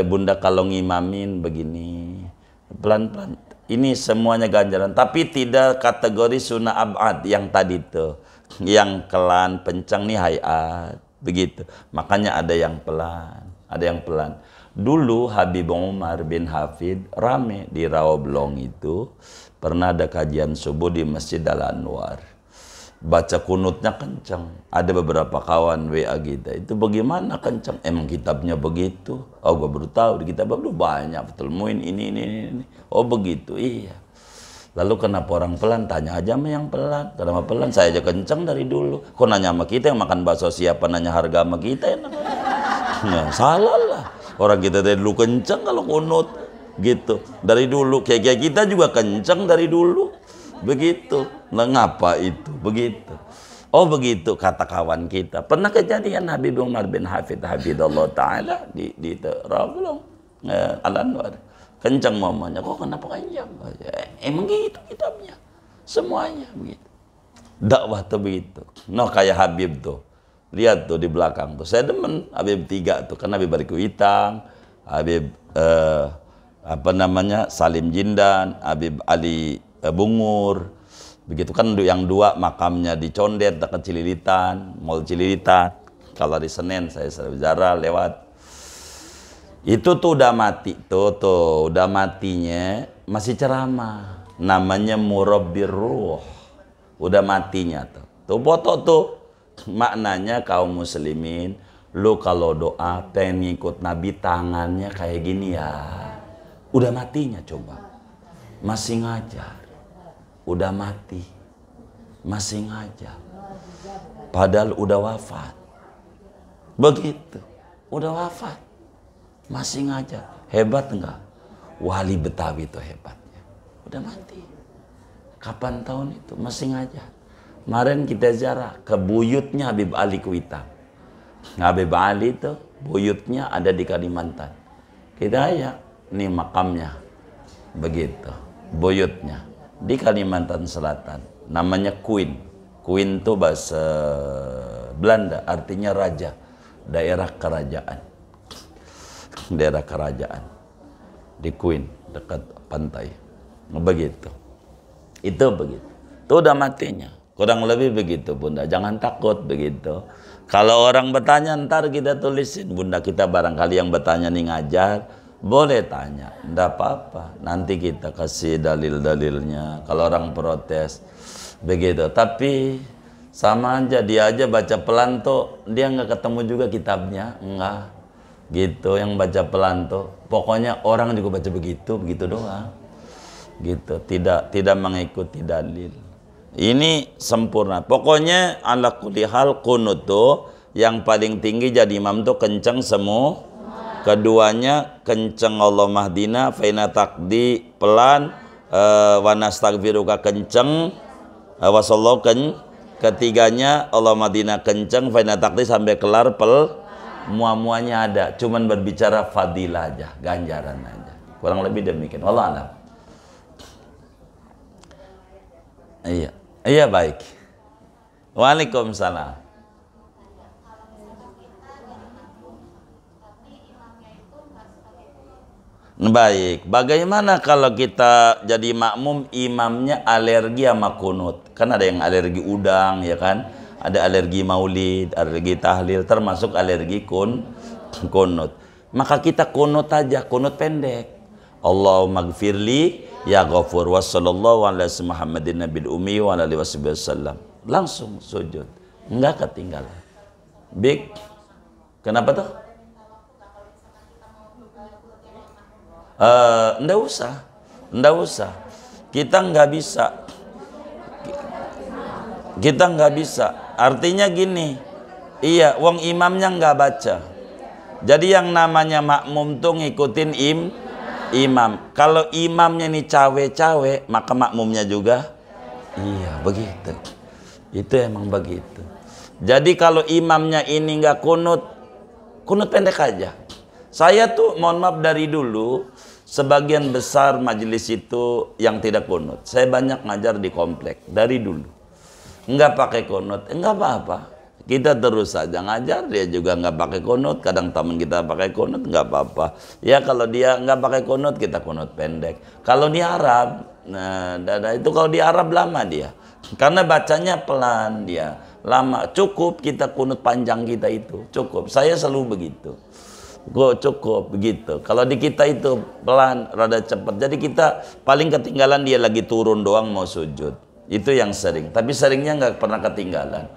bunda kalau ngimamin begini pelan-pelan. Ini semuanya ganjaran, tapi tidak kategori sunnah abad yang tadi tuh, yang kelan pencang nih hayat. begitu. Makanya ada yang pelan, ada yang pelan. Dulu Habib Umar bin Hafid rame di Rawablong itu, pernah ada kajian subuh di Masjid Al-Anwar. Baca kunutnya kencang. Ada beberapa kawan WA kita, itu bagaimana kencang? Emang kitabnya begitu? Oh, gue baru tahu di kitab lu banyak betul muin ini. Oh begitu, iya. Lalu kenapa orang pelan? Tanya aja sama yang pelan. Kenapa pelan? Saya aja kencang dari dulu. Kok nanya sama kita yang makan bakso siapa nanya harga sama kita enak? Nah, salah lah. Orang kita dari dulu kencang kalau kunut gitu. Dari dulu kayak kita juga kencang dari dulu. Begitu. Nah, ngapa itu? Begitu. Oh begitu kata kawan kita. Pernah kejadian Habib Umar bin Hafid Hafidallah Ta'ala di Rawablong Al-Anwar. Kencang mamanya. Kok kenapa kencang? Emang gitu kitabnya. Semuanya begitu. Dakwah tuh begitu. No kayak Habib tuh. Lihat tuh di belakang tuh. Saya demen Habib 3 tuh. Kan Habib Bariku Itang, Habib Salim Jindan, Habib Ali Bungur. Begitu kan yang 2 makamnya di Condet dekat Cililitan, Mall Cililitan. Kalau di Senen saya sering bicara lewat. Itu tuh udah mati tuh udah matinya masih ceramah. Namanya Murabbir Ruh. Udah matinya tuh. Tuh foto tuh. Maknanya kaum muslimin, lu kalau doa pengen ngikut Nabi tangannya kayak gini ya. Udah matinya coba. Masih ngajar. Udah mati. Masih ngajar. Padahal udah wafat. Begitu. Udah wafat. Masih ngajar. Hebat enggak? Wali Betawi itu hebatnya. Udah mati. Kapan tahun itu? Masih ngajar. Kemarin kita ziarah ke buyutnya Habib Ali Kuitang. Habib Ali itu buyutnya ada di Kalimantan. Kita aja, ini makamnya. Begitu. Buyutnya. Di Kalimantan Selatan. Namanya Queen. Queen itu bahasa Belanda. Artinya raja. Daerah kerajaan. Daerah kerajaan. Di Queen. Dekat pantai. Begitu. Itu begitu. Itu udah matinya. Kurang lebih begitu Bunda. Jangan takut begitu. Kalau orang bertanya ntar kita tulisin. Bunda kita barangkali yang bertanya nih ngajar. Boleh tanya. Nggak apa-apa. Nanti kita kasih dalil-dalilnya. Kalau orang protes. Begitu. Tapi sama aja. Dia aja baca pelan tuh. Dia nggak ketemu juga kitabnya. Enggak. Gitu. Yang baca pelan tuh. Pokoknya orang juga baca begitu. Begitu doang. Gitu. Tidak mengikuti dalil. Ini sempurna. Pokoknya ala kulli hal kunut tuh yang paling tinggi jadi imam tuh kencang semua. Keduanya kencang Allah mahdina, faina takdi pelan, wa nastaghfiruka kencang, wa sallallahu ketiganya Allah mahdina kencang, faina takdi sampai kelar muamuanya ada. Cuman berbicara fadilah aja, ganjaran aja. Kurang lebih demikian. Wallah alam. Iya. Iya baik. Waalaikumsalam. Baik. Bagaimana kalau kita jadi makmum imamnya alergi sama kunut? Kan ada yang alergi udang ya kan? Ada alergi maulid, alergi tahlil, termasuk alergi kunut. Maka kita kunut aja, kunut pendek. Allahumma gfirli ya ghafur wa sallallahu ala Muhammadin nabil ummi wa ala alihi wasallam. Langsung sujud. Enggak ketinggalan. Big. Kenapa tuh? Enggak usah. Kita nggak bisa. Artinya gini. Iya, wong imamnya nggak baca. Jadi yang namanya makmum tuh ngikutin imam. Kalau imamnya ini cawe-cawe, maka makmumnya juga iya, begitu. Itu emang begitu. Jadi kalau imamnya ini nggak kunut pendek aja. Saya tuh mohon maaf dari dulu sebagian besar majelis itu yang tidak kunut. Saya banyak ngajar di komplek dari dulu. Nggak pakai kunut, nggak apa-apa. Kita terus saja ngajar, dia juga nggak pakai kunut. Kadang teman kita pakai kunut, nggak apa-apa. Ya kalau dia nggak pakai kunut, kita kunut pendek. Kalau di Arab, nah itu kalau di Arab lama dia. Karena bacanya pelan dia. lama. Cukup kita kunut panjang kita itu, cukup. Saya selalu begitu. Kok cukup begitu. Kalau di kita itu pelan, rada cepat. Jadi kita paling ketinggalan dia lagi turun doang mau sujud. Itu yang sering. Tapi seringnya nggak pernah ketinggalan.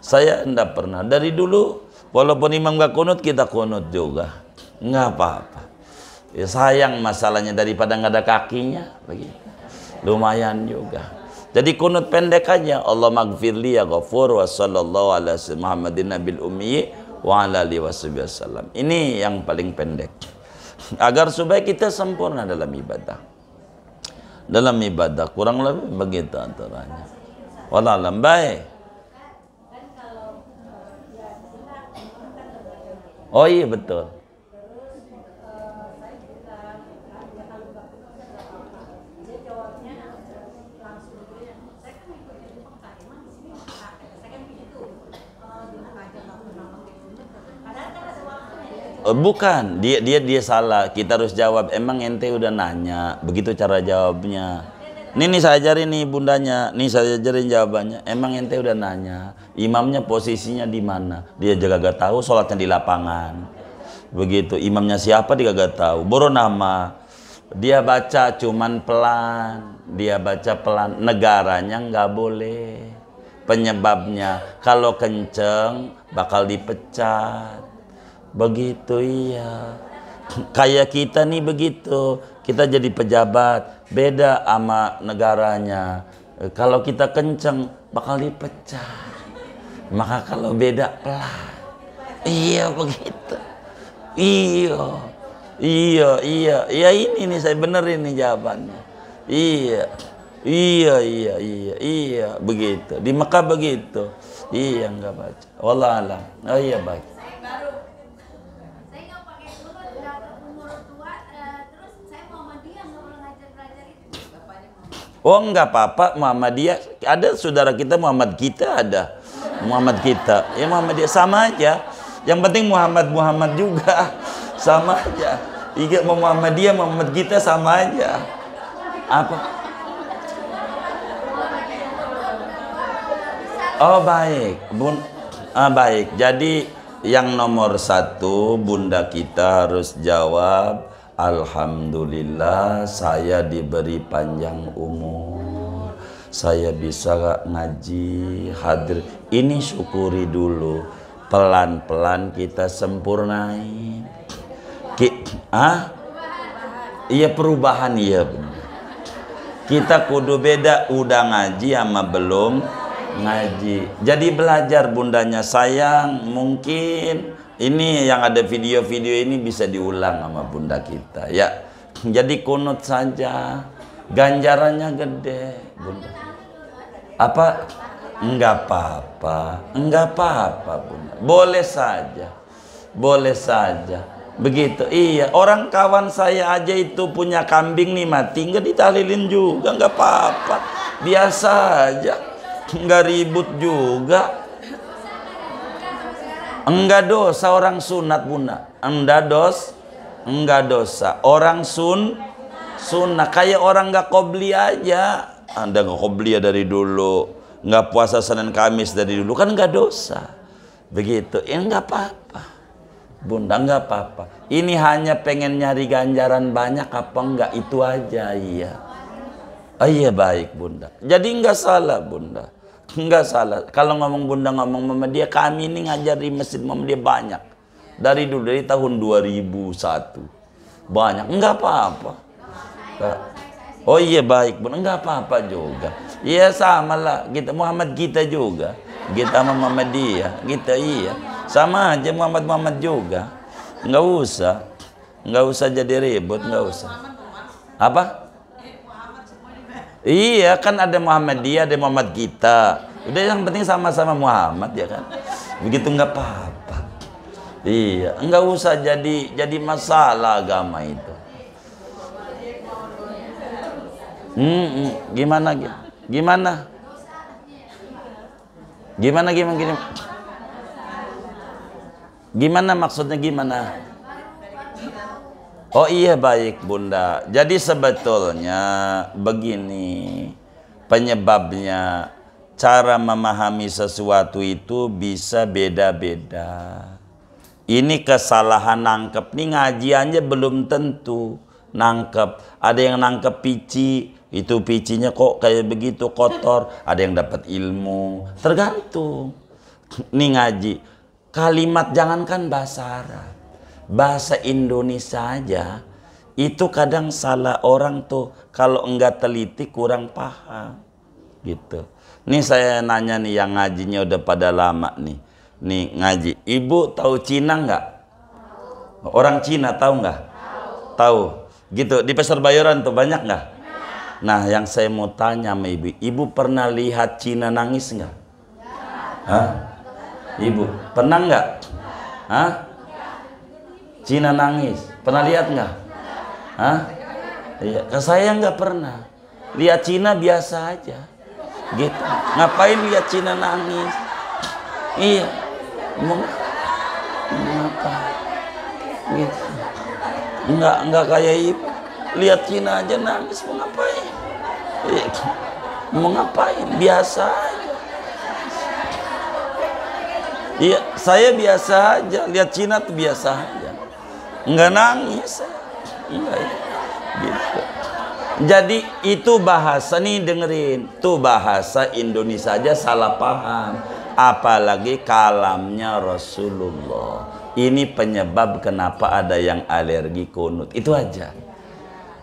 Saya enggak pernah. Dari dulu, walaupun imam nggak kunut, kita kunut juga. Nggak apa-apa. Ya, sayang masalahnya daripada nggak ada kakinya. Begitu. Lumayan juga. Jadi kunut pendek aja. Allah maghfirli ya ghafur wa sallallahu ala Muhammadin nabil ummi wa ala alihi wasallam. Ini yang paling pendek. Agar supaya kita sempurna dalam ibadah. Dalam ibadah kurang lebih begitu antaranya. Wallah alam. Baik. Oh iya betul. Bukan, dia salah. Kita harus jawab. Emang ente udah nanya, begitu cara jawabnya. Nih saya ajarin nih bundanya, nih saya ajarin jawabannya. Emang ente udah nanya, imamnya posisinya di mana? Dia juga gak tahu, sholatnya di lapangan. Begitu, imamnya siapa dia gak tahu. Baru nama, dia baca cuman pelan, dia baca pelan. Negaranya nggak boleh. Penyebabnya, kalau kenceng bakal dipecat. Begitu iya. Kayak kita nih begitu. Kita jadi pejabat, beda sama negaranya. Kalau kita kenceng bakal dipecat. Maka kalau beda pelan. Iya begitu. Iya ini nih saya benerin nih jawabannya. Iya begitu. Di Mekah begitu. Iya nggak baca. Wallah alam. Oh iya baik. Oh enggak apa-apa, Muhammadiyah ada, saudara kita Muhammad kita ada, Muhammad kita, ya Muhammadiyah sama aja. Yang penting Muhammad juga sama aja. Iya Muhammadiyah Muhammad kita sama aja. Apa? Oh baik, baik. Jadi yang nomor satu bunda kita harus jawab. Alhamdulillah saya diberi panjang umur, saya bisa ngaji, hadir. Ini syukuri dulu, pelan-pelan kita sempurnain. Iya perubahan, iya benar. Kita kudu beda, udah ngaji sama belum ngaji. Jadi belajar bundanya sayang, mungkin ini yang ada video-video ini bisa diulang sama bunda kita ya. Jadi kunut saja, ganjarannya gede bunda. Apa? Enggak apa-apa bunda. Boleh saja begitu. Iya, orang kawan saya aja itu punya kambing nih mati, enggak ditahlilin juga, enggak apa-apa, biasa aja, enggak ribut juga. Enggak dosa orang sunat bunda, enggak dosa orang sunnah. Kayak orang nggak qobli aja. Anda nggak qobli ya dari dulu, nggak puasa Senin Kamis dari dulu, kan nggak dosa. Begitu, ini nggak apa-apa bunda, nggak apa-apa. Ini hanya pengen nyari ganjaran banyak apa enggak, itu aja. Iya, iya baik bunda. Jadi nggak salah bunda. Enggak salah. Kalau ngomong bunda ngomong Muhammadiyah, kami ini ngajar di Masjid Muhammadiyah banyak. Dari dulu, dari tahun 2001. Banyak. Enggak apa-apa. Oh iya baik bunda, enggak apa-apa juga. Iya sama lah. Kita Muhammad kita juga. Kita Muhammadiyah. Kita iya. Sama aja Muhammad juga. Enggak usah jadi ribut, enggak usah. Apa? Iya kan ada Muhammadiyah, ada Muhammad kita. Udah yang penting sama-sama Muhammad ya kan. Begitu nggak apa-apa. Iya, nggak usah jadi masalah agama itu. Gimana maksudnya gimana? Oh iya baik bunda. Jadi sebetulnya begini penyebabnya. cara memahami sesuatu itu bisa beda-beda. Ini kesalahan nangkep. Nih ngaji aja belum tentu nangkep. Ada yang nangkep pici, itu picinya kok kayak begitu kotor. Ada yang dapat ilmu. Tergantung. Nih ngaji. Kalimat jangankan bahasa Arab, bahasa Indonesia aja itu kadang salah orang tuh kalau enggak teliti kurang paham gitu. Nih saya nanya nih yang ngajinya udah pada lama nih ngaji. Ibu tahu Cina nggak? Orang Cina tahu nggak? Tahu. Gitu di Pasar Bayoran tuh banyak nggak? Nah yang saya mau tanya sama ibu, ibu pernah lihat Cina nangis nggak? Hah? Ibu pernah nggak? Hah? Cina nangis pernah lihat nggak? Hah? Iya, saya nggak pernah lihat Cina, biasa aja gitu. Ngapain lihat Cina nangis? Iya, mau ngapa? Gitu. Enggak kayak ibu lihat Cina aja nangis, mau ngapain? Iya. Mau ngapain? Biasa aja. Iya, saya biasa aja lihat Cina tuh biasa aja, nggak nangis. Enggak, gitu. Jadi itu bahasa nih, dengerin, tuh bahasa Indonesia aja salah paham, apalagi kalamnya Rasulullah. Ini penyebab kenapa ada yang alergi kunut, itu aja.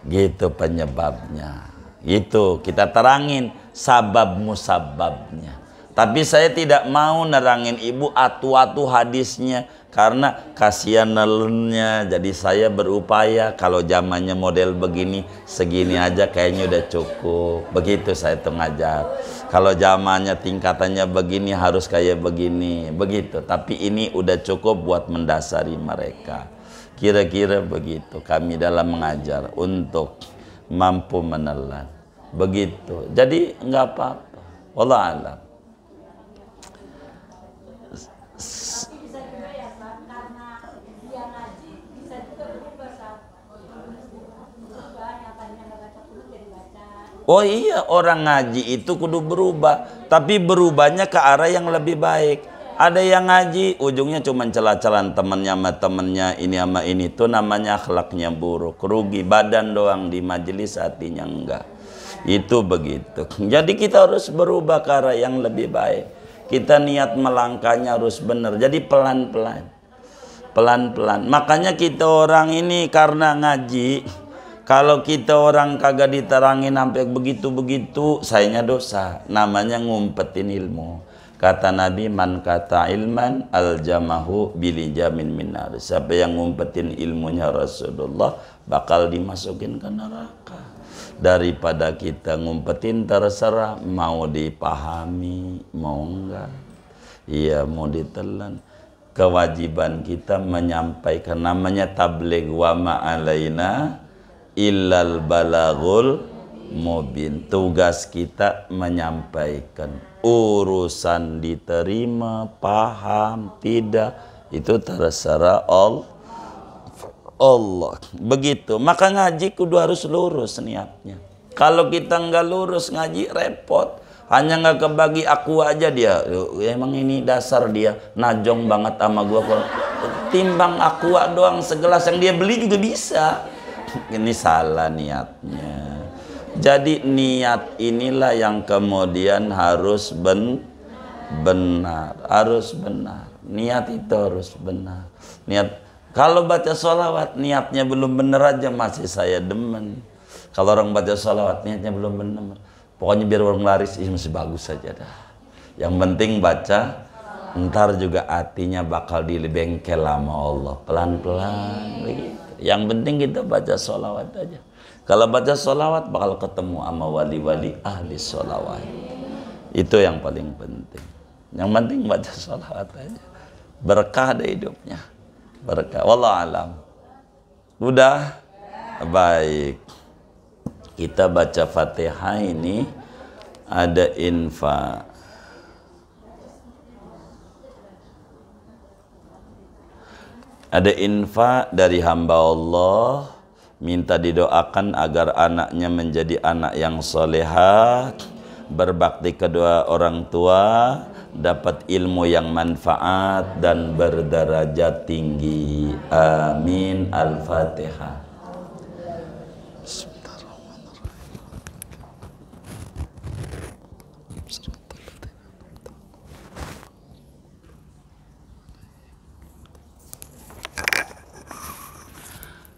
Gitu penyebabnya. Itu kita terangin sabab musababnya. Tapi saya tidak mau nerangin ibu atu-atu hadisnya karena kasihan nelennya. Jadi saya berupaya kalau zamannya model begini, segini aja kayaknya udah cukup. Begitu saya tuh ngajar. Kalau zamannya tingkatannya begini harus kayak begini, begitu. Tapi ini udah cukup buat mendasari mereka. Kira-kira begitu kami dalam mengajar untuk mampu menelan. Begitu. Jadi nggak apa-apa. Wallah alam. Oh iya, orang ngaji itu kudu berubah, tapi berubahnya ke arah yang lebih baik. Ada yang ngaji ujungnya cuma celah-celan temennya sama temennya, ini sama ini, itu namanya akhlaknya buruk, rugi badan doang di majelis, hatinya enggak. Itu begitu. Jadi kita harus berubah ke arah yang lebih baik. Kita niat melangkahnya harus benar. Jadi pelan-pelan. Pelan-pelan. Makanya kita orang ini karena ngaji, kalau kita orang kagak diterangin sampai begitu-begitu, sayangnya dosa. Namanya ngumpetin ilmu. Kata Nabi, man kata ilman aljamahu bilijamin minar. Siapa yang ngumpetin ilmunya Rasulullah bakal dimasukin ke neraka. Daripada kita ngumpetin terserah, mau dipahami, mau enggak. Iya, mau ditelan. Kewajiban kita menyampaikan, namanya tabligh, wa ma'alaina illal balagul mubin. Tugas kita menyampaikan. Urusan diterima, paham, tidak, itu terserah Allah. Begitu. Maka ngaji kudu harus lurus niatnya. Kalau kita nggak lurus ngaji repot. Hanya nggak kebagi aku aja dia. Emang ini dasar dia najong banget sama gua. Timbang aqua doang segelas yang dia beli juga bisa. Ini salah niatnya. Jadi niat inilah yang kemudian harus benar, harus benar. Niat itu harus benar. Niat. Kalau baca sholawat niatnya belum benar aja masih saya demen. Kalau orang baca sholawat niatnya belum benar, pokoknya biar orang laris masih bagus saja dah. Yang penting baca, ntar juga hatinya bakal dilebengkel sama Allah pelan-pelan begitu. Yang penting kita baca sholawat aja. Kalau baca sholawat bakal ketemu sama wali-wali ahli sholawat. Itu yang paling penting. Yang penting baca sholawat aja. Berkah ada hidupnya. Berkah. Wallahu alam. Udah? Baik. Kita baca Fatihah ini ada infak. Ada infak dari hamba Allah, minta didoakan agar anaknya menjadi anak yang solehah, berbakti kedua orang tua, dapat ilmu yang manfaat dan berderajat tinggi. Amin. Al-Fatihah.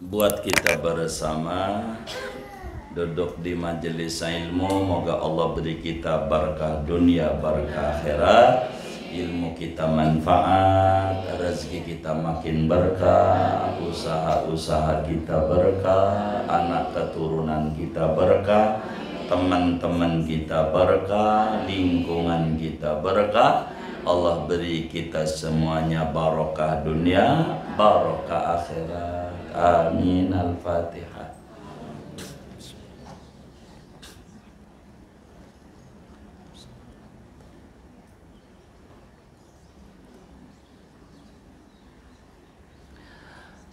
Buat kita bersama duduk di majelis ilmu, moga Allah beri kita berkah dunia, berkah akhirat, ilmu kita manfaat, rezeki kita makin berkah, usaha-usaha kita berkah, anak keturunan kita berkah, teman-teman kita berkah, lingkungan kita berkah. Allah beri kita semuanya barokah dunia, barokah akhirat. Amin. Al-Fatihah.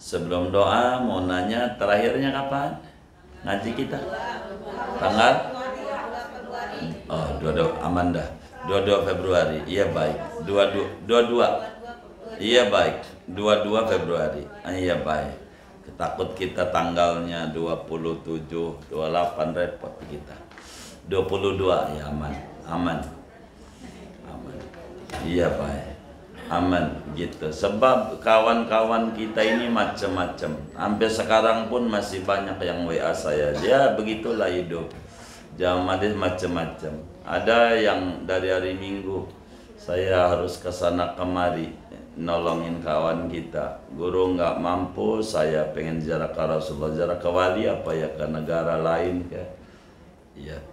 Sebelum doa mau nanya, terakhirnya kapan ngaji kita? Tanggal? Oh, 22 aman dah. 22 Februari. Iya baik. 22. Iya baik. 22 Februari. Iya baik. Takut kita tanggalnya 27, 28 repot kita. 22 ya aman. Aman. Aman. Iya baik. Aman gitu. Sebab kawan-kawan kita ini macam-macam. Sampai sekarang pun masih banyak yang WA saya. Ya begitulah hidup. Zaman macam-macam. Ada yang dari hari Minggu saya harus ke sana kemari nolongin kawan kita. Guru nggak mampu, saya pengen ziarah ke Rasulullah, ziarah ke wali apa ya, ke negara lain ke.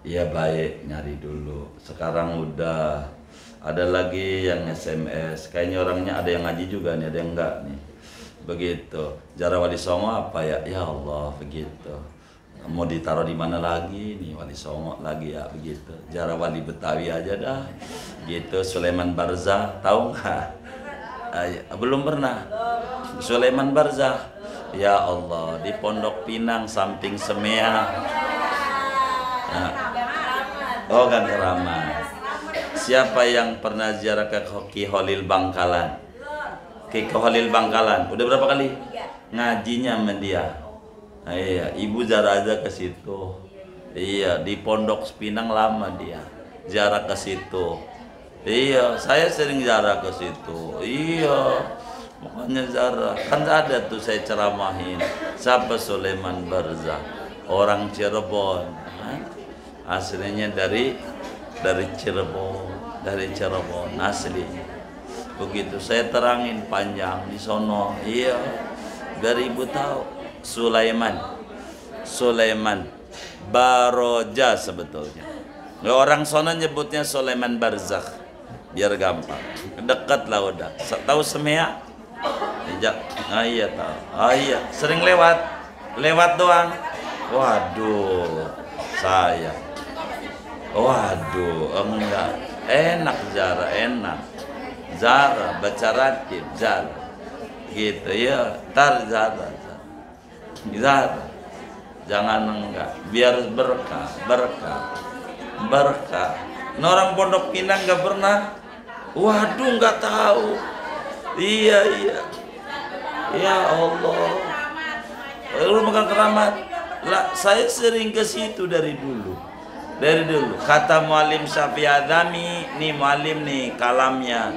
Iya baik, nyari dulu. Sekarang udah ada lagi yang SMS. Kayaknya orangnya ada yang ngaji juga nih, ada yang enggak nih. Begitu. Ziarah Wali Songo apa ya? Ya Allah, begitu. Mau ditaruh di mana lagi nih, Wali Songo lagi ya, begitu. Ziarah Wali Betawi aja dah. Gitu. Sulaiman Barzah, tahu nggak? Belum pernah. Sulaiman Barzah. Ya Allah, di Pondok Pinang samping Semea. Nah. Oh kan Keramat. Siapa yang pernah ziarah ke Ki Holil Bangkalan? Ki Holil Bangkalan. Udah berapa kali? Ngajinya sama dia. Nah, iya, ibu ziarah aja ke situ. Iya, di Pondok Pinang lama dia. Ziarah ke situ. Iya, saya sering ziarah ke situ. Iya, makanya ziarah. Kan ada tuh saya ceramahin. Siapa Sulaiman Barzah? Orang Cirebon. Aslinya dari Cirebon asli. Begitu saya terangin panjang di sono. Iya, biar ibu tahu. Sulaiman Baroja sebetulnya. Orang sono nyebutnya Sulaiman Barzakh. Biar gampang, dekat lah udah. Tahu Semea? Iya tahu. Iya, sering lewat doang. Waduh, saya. Waduh, enggak. Enak Zara, enak. Zara baca ratib, Zara. Gitu ya, Zara. Jangan enggak, biar berkah. Nah, orang Pondok Pinang enggak pernah. Waduh, nggak tahu. Iya. Ya Allah. Lu makan Keramat. Lah, saya sering ke situ dari dulu. Kata Muallim Syafi'i Adzami, nih Muallim nih kalamnya.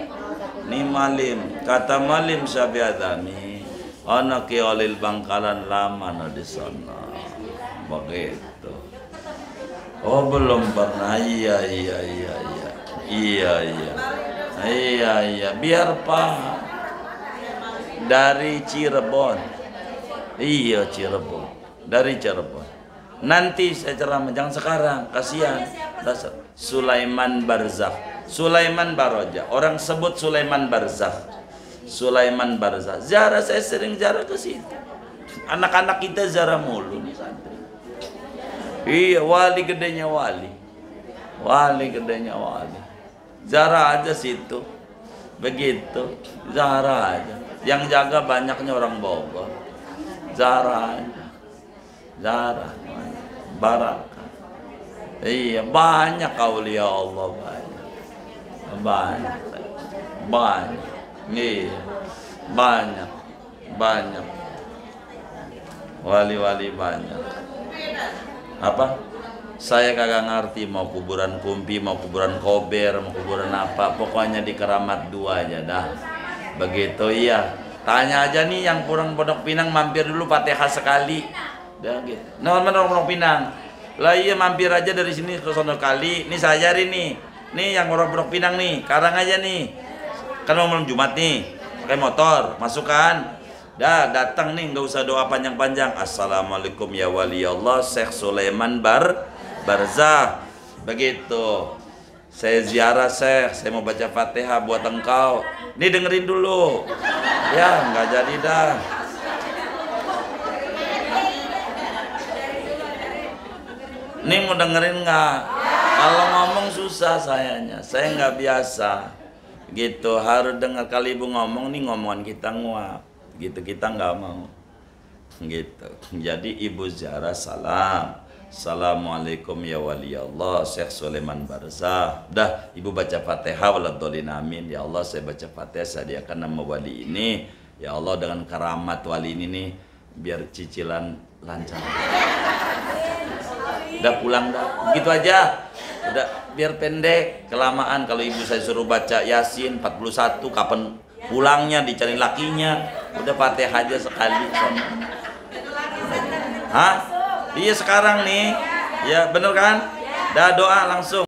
Nih Muallim. Kata Muallim Syafi'i Adzami, ana Ki Holil Bangkalan lama di sana. Begitu. Oh, belum pernah. Iya. Iya, biar paham. Dari Cirebon. Iya, Cirebon. Dari Cirebon. Nanti saya ceramah, jangan sekarang, kasihan. Sulaiman Barzakh. Sulaiman Baroja. Orang sebut Sulaiman Barzakh. Ziarah, saya sering ziarah ke situ. Anak-anak kita ziarah mulu nih santri. Iya, wali gedenya wali. Ziarah aja situ. Begitu. Ziarah aja. Yang jaga banyaknya orang Bogor. Ziarah aja. Barakah. Iya, banyak aulia Allah, banyak, banyak, nih, banyak, banyak, wali-wali banyak. Apa? Saya kagak ngerti mau kuburan kumpi, mau kuburan kober, mau kuburan apa, pokoknya di Keramat 2 aja dah. Begitu iya. Tanya aja nih yang kurang Pondok Pinang, mampir dulu Fatihah sekali. Dah gitu. Nah, mana Pondok Pinang? Lah iya, mampir aja dari sini ke sono kali. Nih saya ajarin nih. Nih yang orang Pondok Pinang nih, Karang aja nih. Kan mau malam Jumat nih, pakai motor, masukkan. Dah datang nih, nggak usah doa panjang-panjang. Assalamualaikum ya wali Allah, Syekh Sulaiman Barzah. Begitu. Saya ziarah Syekh, saya mau baca Fatihah buat engkau. Nih dengerin dulu. Ya, nggak jadi dah. Nih mau dengerin nggak? Kalau ngomong susah sayanya, saya nggak biasa. Gitu, harus dengar kali ibu ngomong nih, ngomongan kita nguap. Gitu kita nggak mau. Gitu. Jadi ibu ziarah salam. Assalamualaikum ya wali Allah, Syekh Sulaiman Barzah. Dah, ibu baca Fatihah waladhdallin amin. Ya Allah, saya baca Fatihah, sediakan nama wali ini. Ya Allah, dengan karamat wali ini nih, biar cicilan lancar. Udah pulang dah, begitu aja. Udah, biar pendek, kelamaan. Kalau ibu saya suruh baca Yasin 41, kapan pulangnya, dicari lakinya. Udah Fatihah aja sekali. Hah? Iya sekarang nih. Ya bener kan? Dah doa langsung.